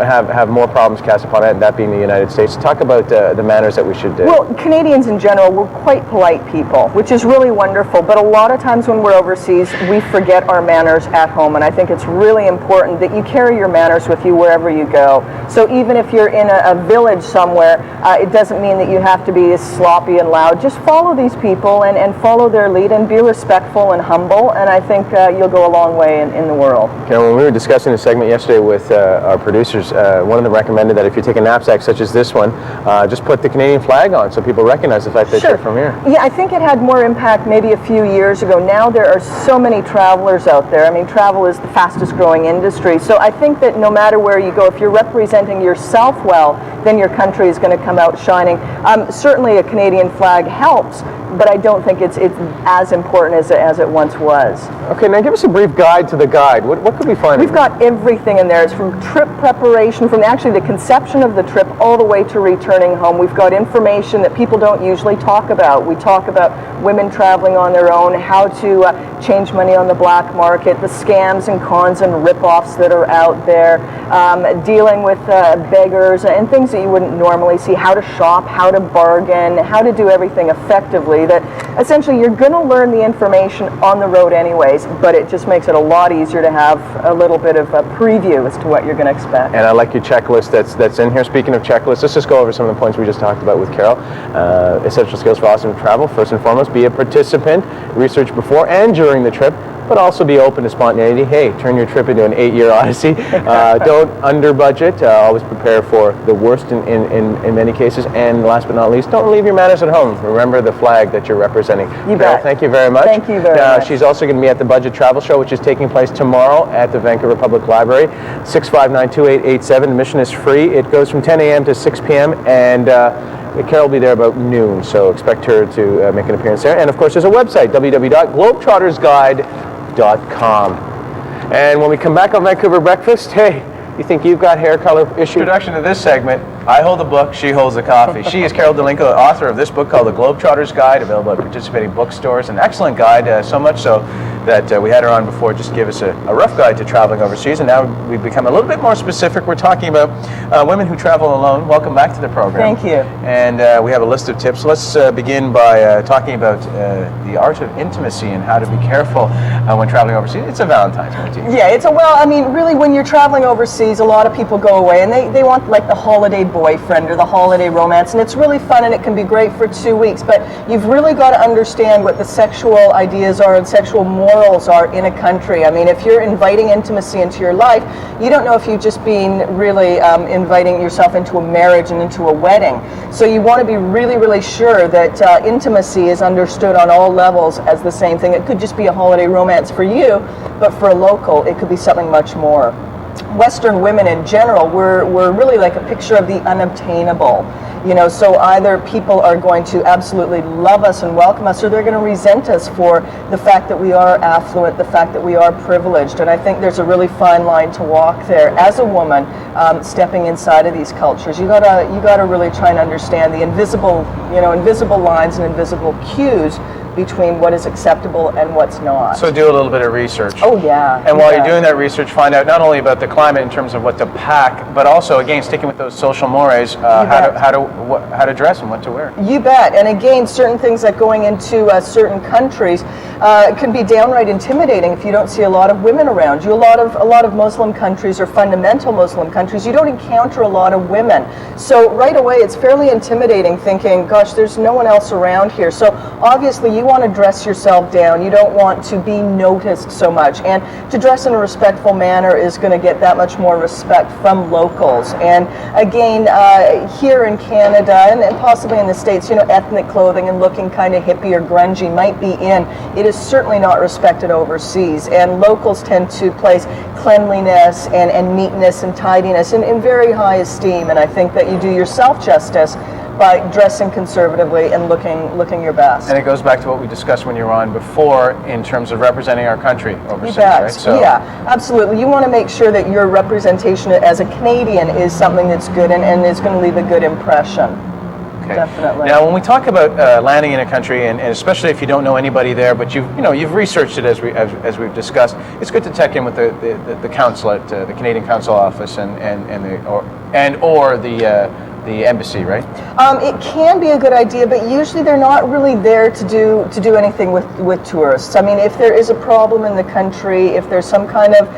have more problems cast upon it, that being the United States. Talk about the manners that we should. Well, Canadians in general, we're quite polite people, which is really wonderful. But a lot of times when we're overseas, we forget our manners at home, and I think it's really important that you carry your manners with you wherever you go. So even if you're in a village somewhere, it doesn't mean that you have to be sloppy and loud. Just follow these people and follow their lead and be respectful and humble, and I think you'll go a long way in the world. Okay, when we were discussing the segment yesterday with our producers, one of them recommended that if you take a knapsack such as this one, just put the Canadian flag on so people recognize the fact that you're from here. Yeah, I think it had more impact maybe a few years ago. Now there are so many travelers out there. I mean, travel is the fastest growing industry. So I think that no matter where you go, if you're representing yourself well, then your country is going to come out shining. Certainly a Canadian flag helps, but I don't think it's as important as it once was. Okay, now give us a brief guide to the guide. What could we find? We've got everything in there. It's from trip preparation, from actually the conception of the trip all the way to returning home. We've got information that people don't usually talk about. We talk about women traveling on their own, how to change money on the black market, the scams and cons and rip-offs that are out there, dealing with beggars and things that you wouldn't normally see, how to shop, how to bargain, how to do everything effectively. That essentially you're going to learn the information on the road anyways, but it just makes it a lot easier to have a little bit of a preview as to what you're going to expect. And I like your checklist that's in here. Speaking of checklists, let's just go over some of the points we just talked about with Carol. Essential skills for awesome travel. First and foremost, be a participant. Research before and during the trip, but also be open to spontaneity. Hey, turn your trip into an 8-year odyssey. Don't under budget. Always prepare for the worst in many cases. And last but not least, don't leave your manners at home. Remember the flag that you're representing. You Carol, bet. thank you very much. Thank you very much. She's also going to be at the Budget Travel Show, which is taking place tomorrow at the Vancouver Public Library. 659-2887. Admission is free. It goes from 10 a.m. to 6 p.m. and Carol will be there about noon, so expect her to make an appearance there. And of course, there's a website, www.globetrottersguide.com. And when we come back on Vancouver Breakfast, hey, you think you've got hair color issues? Introduction to this segment. I hold the book, she holds the coffee. She is Carol DeLinco, author of this book called The Globetrotters Guide, available at participating bookstores. An excellent guide, so much so that we had her on before just to give us a rough guide to traveling overseas. And now we've become a little bit more specific. We're talking about women who travel alone. Welcome back to the program. Thank you. And we have a list of tips. Let's begin by talking about the art of intimacy and how to be careful when traveling overseas. It's a Valentine's motif. Yeah, really when you're traveling overseas, a lot of people go away and they want like the holiday boyfriend or the holiday romance, and it's really fun and it can be great for 2 weeks, but you've really got to understand what the sexual ideas are and sexual morals are in a country. I mean, if you're inviting intimacy into your life, you don't know if you've just been really inviting yourself into a marriage and into a wedding. So you want to be really, really sure that intimacy is understood on all levels as the same thing. It could just be a holiday romance for you, but for a local, it could be something much more. Western women in general, we're really like a picture of the unobtainable. So either people are going to absolutely love us and welcome us, or they're going to resent us for the fact that we are affluent, the fact that we are privileged. And I think there's a really fine line to walk there as a woman, stepping inside of these cultures. You gotta really try and understand the invisible lines and invisible cues between what is acceptable and what's not. So do a little bit of research. Oh yeah. And while you're doing that research, find out not only about the climate in terms of what to pack, but also, again, sticking with those social mores, how to dress and what to wear. You bet. And again, certain things like going into certain countries can be downright intimidating if you don't see a lot of women around you. A lot of Muslim countries or fundamental Muslim countries, you don't encounter a lot of women. So right away, it's fairly intimidating thinking, gosh, there's no one else around here. So obviously, you you want to dress yourself down. You don't want to be noticed so much. And to dress in a respectful manner is going to get that much more respect from locals. And again, here in Canada and possibly in the States, you know, ethnic clothing and looking kind of hippie or grungy might be in. It is certainly not respected overseas. And locals tend to place cleanliness and neatness and tidiness in very high esteem. And I think that you do yourself justice by dressing conservatively and looking your best. And it goes back to what we discussed when you were on before in terms of representing our country overseas, right? So, yeah, absolutely. You want to make sure that your representation as a Canadian is something that's good and is going to leave a good impression. Okay. Definitely. Now, when we talk about landing in a country, and especially if you don't know anybody there, but you've researched it as we've discussed, it's good to check in with the consulate, the Canadian Consul Office, or the embassy, right? It can be a good idea, but usually they're not really there to do anything with tourists. I mean, if there is a problem in the country, if there's some kind of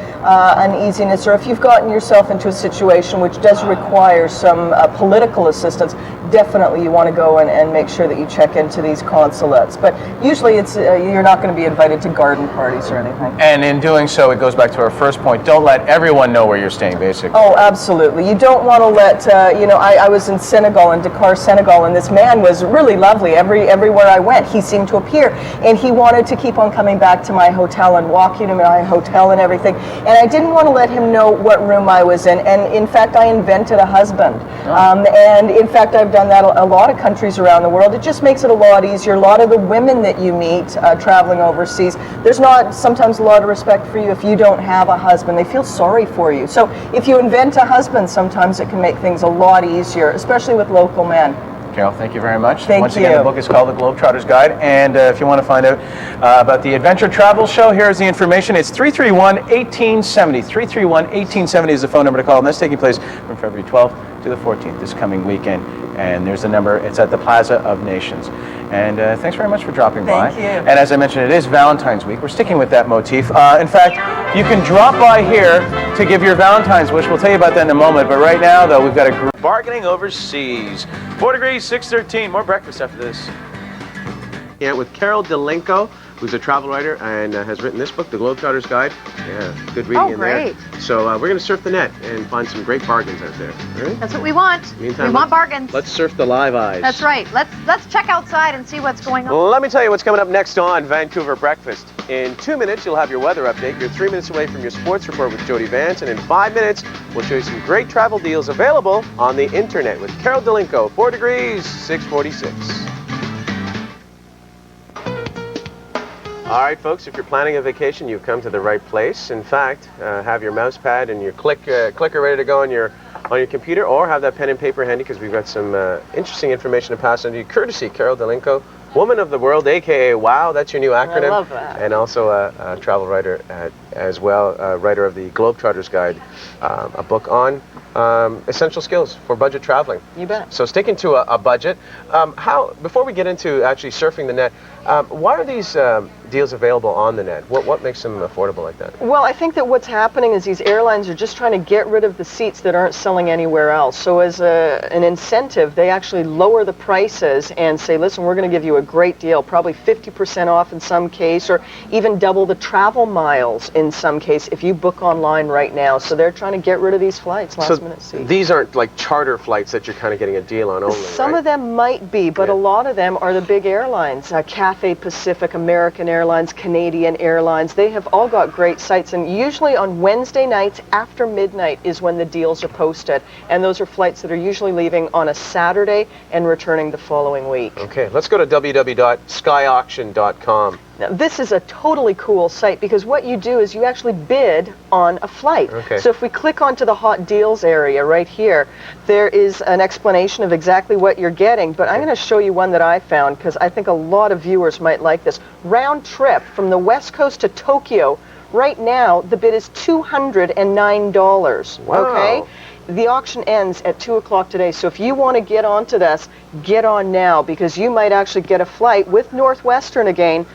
uneasiness, or if you've gotten yourself into a situation which does require some political assistance, definitely you want to go and make sure that you check into these consulates. But usually it's you're not going to be invited to garden parties or anything. And in doing so, it goes back to our first point. Don't let everyone know where you're staying, basically. Oh, absolutely. You don't want to let, I was in Senegal, in Dakar, Senegal, and this man was really lovely. Everywhere I went, he seemed to appear. And he wanted to keep on coming back to my hotel and walking to my hotel and everything. And I didn't want to let him know what room I was in. And in fact, I invented a husband. And in fact, I've done that a lot of countries around the world. It just makes it a lot easier. A lot of the women that you meet traveling overseas, there's not sometimes a lot of respect for you if you don't have a husband. They feel sorry for you. So if you invent a husband, sometimes it can make things a lot easier, especially with local men. Carol, thank you very much. Thank Once you. again, the book is called The Globetrotter's Guide. And if you want to find out about the Adventure Travel Show, here's the information. It's 331-1870. 331-1870 is the phone number to call. And that's taking place from February 12th to the 14th this coming weekend. And there's the number. It's at the Plaza of Nations. And thanks very much for dropping by. Thank you. And as I mentioned, it is Valentine's week. We're sticking with that motif. In fact, you can drop by here to give your Valentine's wish. We'll tell you about that in a moment. But right now, though, we've got a bargaining overseas. 4 degrees, 6:13. More breakfast after this. Yeah, with Carol Delenko, who's a travel writer and has written this book, The Globetrotter's Guide. Yeah, good reading in there. Great. So we're going to surf the net and find some great bargains out there. All right? That's what we want. Meantime, we want bargains. Let's surf the live eyes. That's right. Let's check outside and see what's going on. Well, let me tell you what's coming up next on Vancouver Breakfast. In 2 minutes, you'll have your weather update. You're 3 minutes away from your sports report with Jody Vance. And in 5 minutes, we'll show you some great travel deals available on the internet with Carol Delenko. 4 degrees, 6:46. All right, folks, if you're planning a vacation, you've come to the right place. In fact, have your mouse pad and your clicker ready to go on your computer, or have that pen and paper handy because we've got some interesting information to pass on to you, courtesy Carol Delenko, Woman of the World, a.k.a. WOW. That's your new acronym. I love that. And also a travel writer as well, writer of the Globetrotter's Guide, a book on essential skills for budget traveling. You bet. So sticking to a budget, before we get into actually surfing the net, why are these deals available on the net? What makes them affordable like that? Well, I think that what's happening is these airlines are just trying to get rid of the seats that aren't selling anywhere else. So as an incentive, they actually lower the prices and say, listen, we're going to give you a great deal, probably 50% off in some case, or even double the travel miles in some case if you book online right now. So they're trying to get rid of these flights, last minute seats. These aren't like charter flights that you're kind of getting a deal on only, Some right? of them might be, but Yeah. a lot of them are the big airlines. Cathay Pacific, American Airlines, Canadian Airlines. They have all got great sites, and usually on Wednesday nights after midnight is when the deals are posted. And those are flights that are usually leaving on a Saturday and returning the following week. Okay, let's go to www.skyauction.com. Now, this is a totally cool site because what you do is you actually bid on a flight. Okay. So if we click onto the hot deals area right here, there is an explanation of exactly what you're getting, but I'm going to show you one that I found because I think a lot of viewers might like this. Round trip from the West Coast to Tokyo, right now the bid is $209. Wow. Okay? The auction ends at 2 o'clock today, so if you want to get onto this, get on now because you might actually get a flight with Northwestern again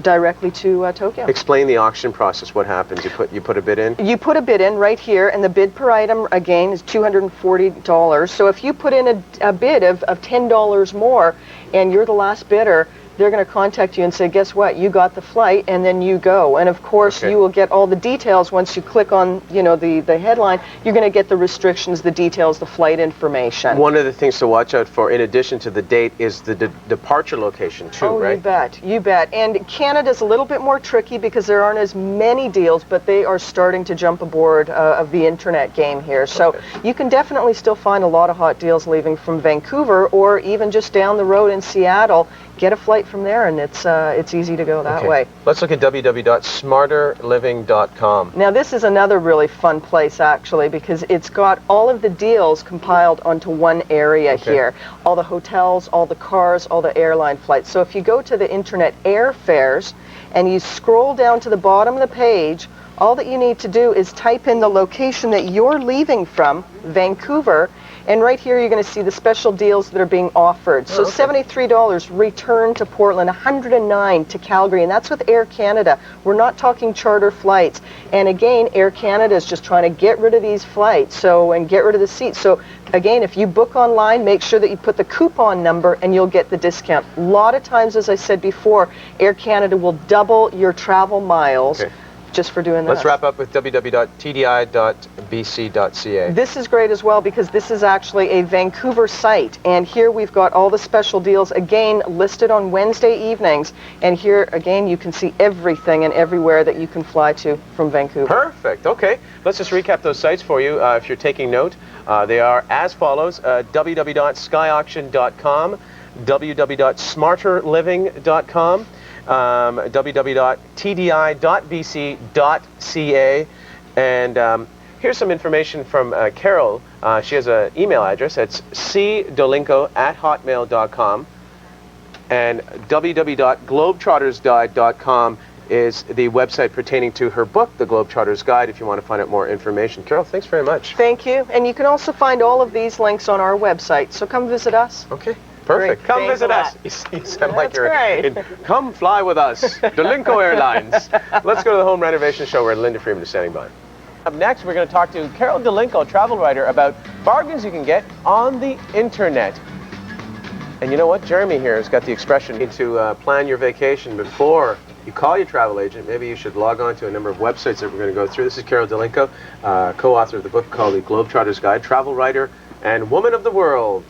directly to Tokyo. Explain the auction process. What happens? You put a bid in? You put a bid in right here, and the bid per item, again, is $240. So if you put in a bid of $10 more, and you're the last bidder, they're going to contact you and say, guess what, you got the flight, and then you go. And of course, Okay. you will get all the details once you click on, the headline. You're going to get the restrictions, the details, the flight information. One of the things to watch out for, in addition to the date, is the departure location too, Oh, right? you bet. And Canada's a little bit more tricky because there aren't as many deals, but they are starting to jump aboard of the internet game here. So you can definitely still find a lot of hot deals leaving from Vancouver, or even just down the road in Seattle. Get a flight from there, and it's easy to go that way. Let's look at www.smarterliving.com. Now this is another really fun place actually, because it's got all of the deals compiled onto one area here. All the hotels, all the cars, all the airline flights. So if you go to the internet airfares and you scroll down to the bottom of the page, all that you need to do is type in the location that you're leaving from, Vancouver, and right here you're going to see the special deals that are being offered. So $73 return to Portland, $109 to Calgary, and that's with Air Canada. We're not talking charter flights. And again, Air Canada is just trying to get rid of these flights, and get rid of the seats. So again, if you book online, make sure that you put the coupon number and you'll get the discount. A lot of times, as I said before, Air Canada will double your travel miles just for doing that. Let's wrap up with www.tdi.bc.ca. This is great as well because this is actually a Vancouver site, and here we've got all the special deals again listed on Wednesday evenings, and here again you can see everything and everywhere that you can fly to from Vancouver. Perfect. Okay. Let's just recap those sites for you if you're taking note. They are as follows: www.skyauction.com, www.smarterliving.com, www.tdi.bc.ca, and here's some information from Carol. She has an email address. It's cdolinko@hotmail.com, and www.globetrottersguide.com is the website pertaining to her book, The Globetrotters Guide, if you want to find out more information. Carol, thanks very much. Thank you, and you can also find all of these links on our website, so come visit us. Okay. Perfect. Great. Come Thanks visit a us. lot. You sound like That's you're great. come fly with us. Dolinko Airlines. Let's go to the Home Renovation Show where Linda Freeman is standing by. Up next, we're going to talk to Carol Dolinko, travel writer, about bargains you can get on the internet. And you know what? Jeremy here has got the expression to plan your vacation before you call your travel agent. Maybe you should log on to a number of websites that we're going to go through. This is Carol Dolinko, co-author of the book called The Globetrotters Guide, travel writer and woman of the world.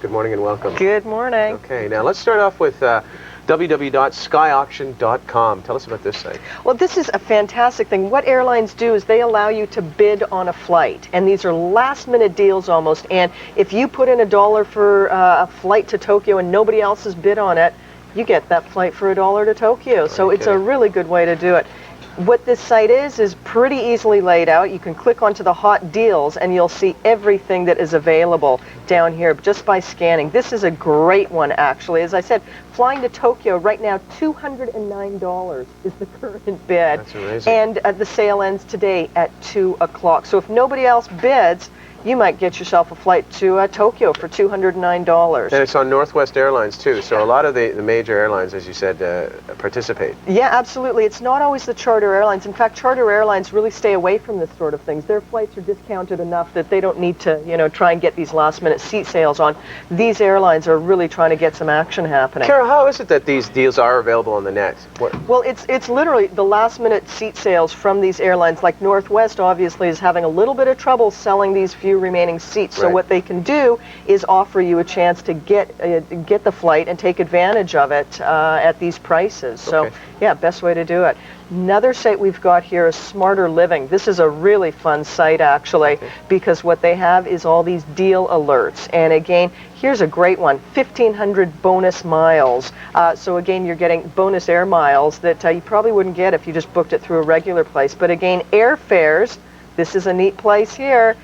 Good morning and welcome. Good morning. Okay, now let's start off with www.skyauction.com. Tell us about this site. Well, this is a fantastic thing. What airlines do is they allow you to bid on a flight, and these are last-minute deals almost. And if you put in $1 for a flight to Tokyo and nobody else has bid on it, you get that flight for $1 to Tokyo. So it's a really good way to do it. What this site is pretty easily laid out. You can click onto the hot deals and you'll see everything that is available down here just by scanning. This is a great one, actually. As I said, flying to Tokyo right now, $209 is the current bid. That's amazing. And the sale ends today at 2 o'clock. So if nobody else bids, you might get yourself a flight to Tokyo for $209. And it's on Northwest Airlines too, so a lot of the major airlines, as you said, participate. Yeah, absolutely. It's not always the charter airlines. In fact, charter airlines really stay away from this sort of things. Their flights are discounted enough that they don't need to, try and get these last-minute seat sales on. These airlines are really trying to get some action happening. Carol, how is it that these deals are available on the net? Well, it's literally the last-minute seat sales from these airlines. Like Northwest, obviously, is having a little bit of trouble selling these few remaining seats. So what they can do is offer you a chance to get the flight and take advantage of it at these prices. So, yeah, best way to do it. Another site we've got here is Smarter Living. This is a really fun site, actually, because what they have is all these deal alerts. And again, here's a great one, 1,500 bonus miles. So again, you're getting bonus air miles that you probably wouldn't get if you just booked it through a regular place. But again, airfares, this is a neat place here.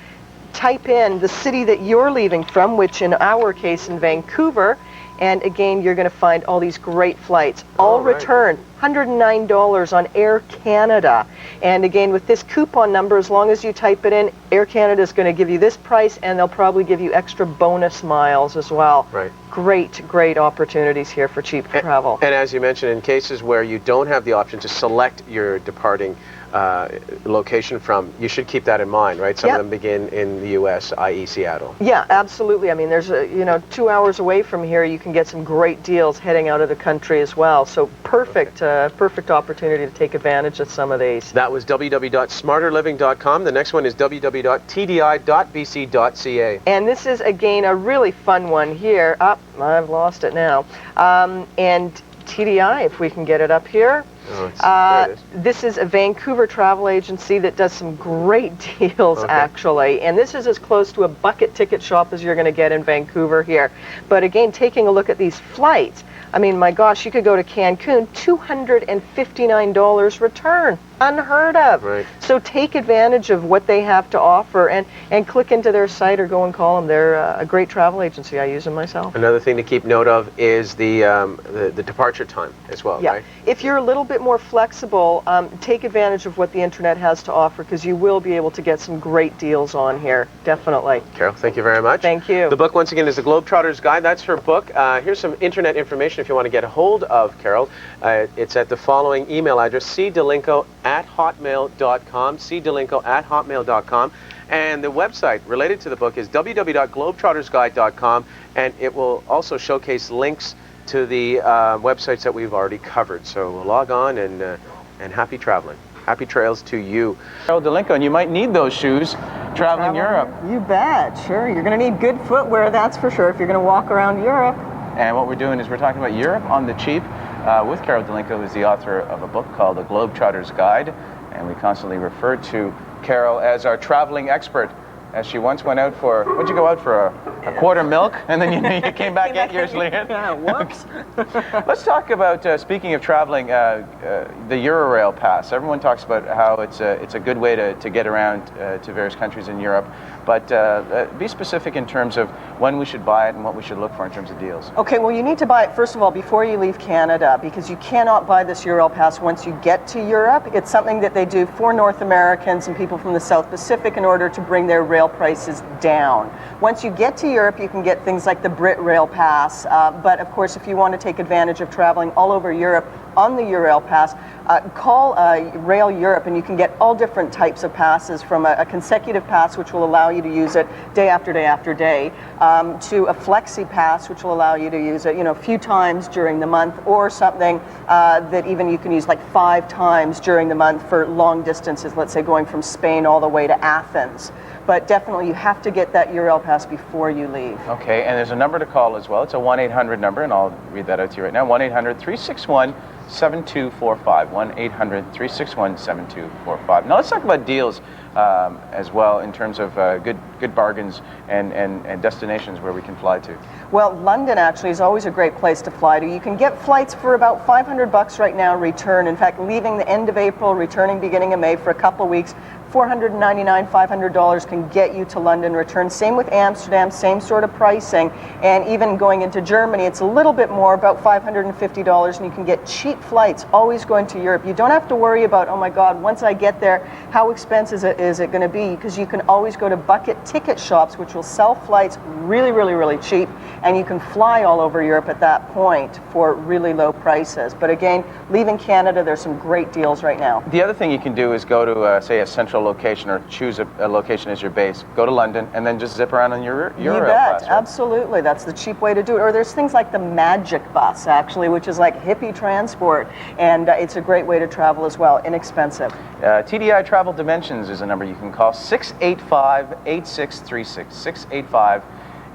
Type in the city that you're leaving from, which in our case in Vancouver, and again you're going to find all these great flights, all return, $109 on Air Canada. And again, with this coupon number, as long as you type it in, Air Canada is going to give you this price, and they'll probably give you extra bonus miles as well. Right. Great opportunities here for cheap travel. And as you mentioned, in cases where you don't have the option to select your departing location from, you should keep that in mind, right? Some of them begin in the U.S., i.e. Seattle. Yeah, absolutely. I mean, there's 2 hours away from here, you can get some great deals heading out of the country as well. So perfect opportunity to take advantage of some of these. That was www.smarterliving.com. The next one is www.tdi.bc.ca. And this is, again, a really fun one here. I've lost it now. And TDI, if we can get it up here. There it is. This is a Vancouver travel agency that does some great deals, actually. And this is as close to a bucket ticket shop as you're going to get in Vancouver here. But again, taking a look at these flights, I mean, my gosh, you could go to Cancun, $259 return. Unheard of. Right. So take advantage of what they have to offer and click into their site or go and call them. They're a great travel agency. I use them myself. Another thing to keep note of is the departure time as well, right? If you're a little bit more flexible, take advantage of what the internet has to offer, because you will be able to get some great deals on here. Definitely. Carol, thank you very much. Thank you. The book, once again, is The Globetrotter's Guide. That's her book. Here's some internet information if you want to get a hold of Carol. It's at the following email address, cdelinco@hotmail.com, cdelinco@hotmail.com. And the website related to the book is www.globetrottersguide.com, and it will also showcase links to the websites that we've already covered. So log on and happy traveling. Happy trails to you. Carol Delinco, and you might need those shoes traveling Europe. You bet. Sure. You're going to need good footwear, that's for sure, if you're going to walk around Europe. And what we're doing is we're talking about Europe on the cheap with Carol Delinco, who's the author of a book called The Globetrotter's Guide. And we constantly refer to Carol as our traveling expert, as she once went out for, what'd you go out for, a quart of milk? And then you came back 8 years later? Yeah, whoops. Let's talk about, speaking of traveling, the Eurail Pass. Everyone talks about how it's a good way to get around to various countries in Europe. But be specific in terms of when we should buy it and what we should look for in terms of deals. Okay, well, you need to buy it, first of all, before you leave Canada, because you cannot buy this Eurail Pass once you get to Europe. It's something that they do for North Americans and people from the South Pacific in order to bring their rail prices down. Once you get to Europe, you can get things like the Brit Rail Pass. But of course, if you want to take advantage of traveling all over Europe on the Eurail Pass, call Rail Europe, and you can get all different types of passes, from a consecutive pass, which will allow you to use it day after day after day, to a flexi pass, which will allow you to use it, a few times during the month, or something that even you can use like 5 times during the month for long distances, let's say going from Spain all the way to Athens. But definitely you have to get that Eurail Pass before you leave. Okay, and there's a number to call as well. It's a 1-800 number, and I'll read that out to you right now. 1-800-361-7245. 1-800-361-7245. Now let's talk about deals as well, in terms of good bargains and destinations where we can fly to. Well, London actually is always a great place to fly to. You can get flights for about $500 right now, return. In fact, leaving the end of April, returning beginning of May for a couple weeks. $499, $500 can get you to London return. Same with Amsterdam, same sort of pricing. And even going into Germany, it's a little bit more, about $550, and you can get cheap flights always going to Europe. You don't have to worry about, oh my God, once I get there, how expensive is it going to be? Because you can always go to bucket ticket shops, which will sell flights really, really, really cheap, and you can fly all over Europe at that point for really low prices. But again, leaving Canada, there's some great deals right now. The other thing you can do is go to, say, a central location, or choose a location as your base. Go to London and then just zip around on your Eurail You bet, Pass, right? Absolutely. That's the cheap way to do it. Or there's things like the Magic Bus, actually, which is like hippie transport, and it's a great way to travel as well, inexpensive. TDI Travel Dimensions is a number you can call, 685-8636,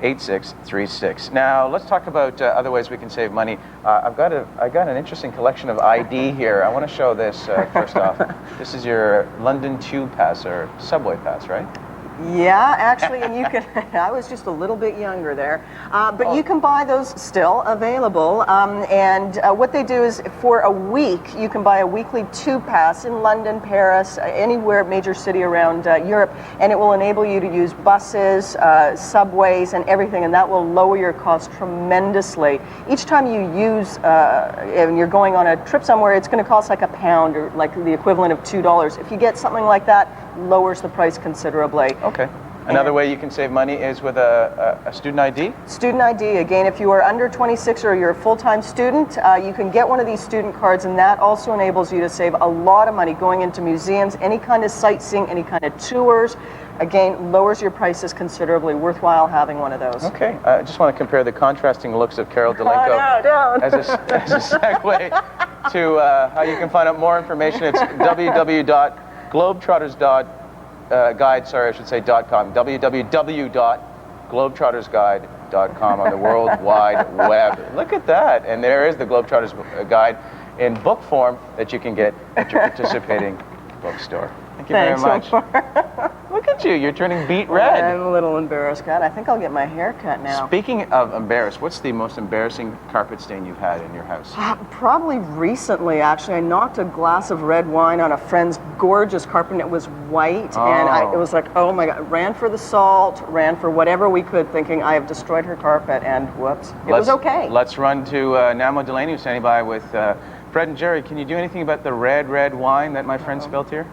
685-8636. Now let's talk about other ways we can save money. I got an interesting collection of ID here. I want to show this first off. This is your London Tube Pass, or Subway Pass, right? Yeah, actually, and you can, I was just a little bit younger there, but you can buy those still available, and what they do is for a week, you can buy a weekly tube pass in London, Paris, anywhere major city around Europe, and it will enable you to use buses, subways, and everything, and that will lower your cost tremendously. Each time you use, and you're going on a trip somewhere, it's going to cost like £1, or like the equivalent of $2. If you get something like that, lowers the price considerably. Okay. Another way you can save money is with a student ID? Student ID, again, if you are under 26 or you're a full-time student, you can get one of these student cards, and that also enables you to save a lot of money going into museums, any kind of sightseeing, any kind of tours. Again, lowers your prices considerably. Worthwhile having one of those. Okay. I just want to compare the contrasting looks of Carol Delinko don't. as a segue to how you can find out more information. It's www.globetrottersguide.com, www.globetrottersguide.com on the World Wide Web. Look at that. And there is the Globetrotters Guide in book form that you can get at your participating bookstore. Thank you very much. Look at you. You're turning beet red. I'm a little embarrassed, God. I think I'll get my hair cut now. Speaking of embarrassed, what's the most embarrassing carpet stain you've had in your house? Probably recently, actually. I knocked a glass of red wine on a friend's gorgeous carpet, and it was white. And it was like, oh my God. Ran for the salt, ran for whatever we could, thinking I have destroyed her carpet, and whoops. It was okay. Let's run to Namo Delaney, who's standing by with Fred and Jerry. Can you do anything about the red wine that my friend spilled here?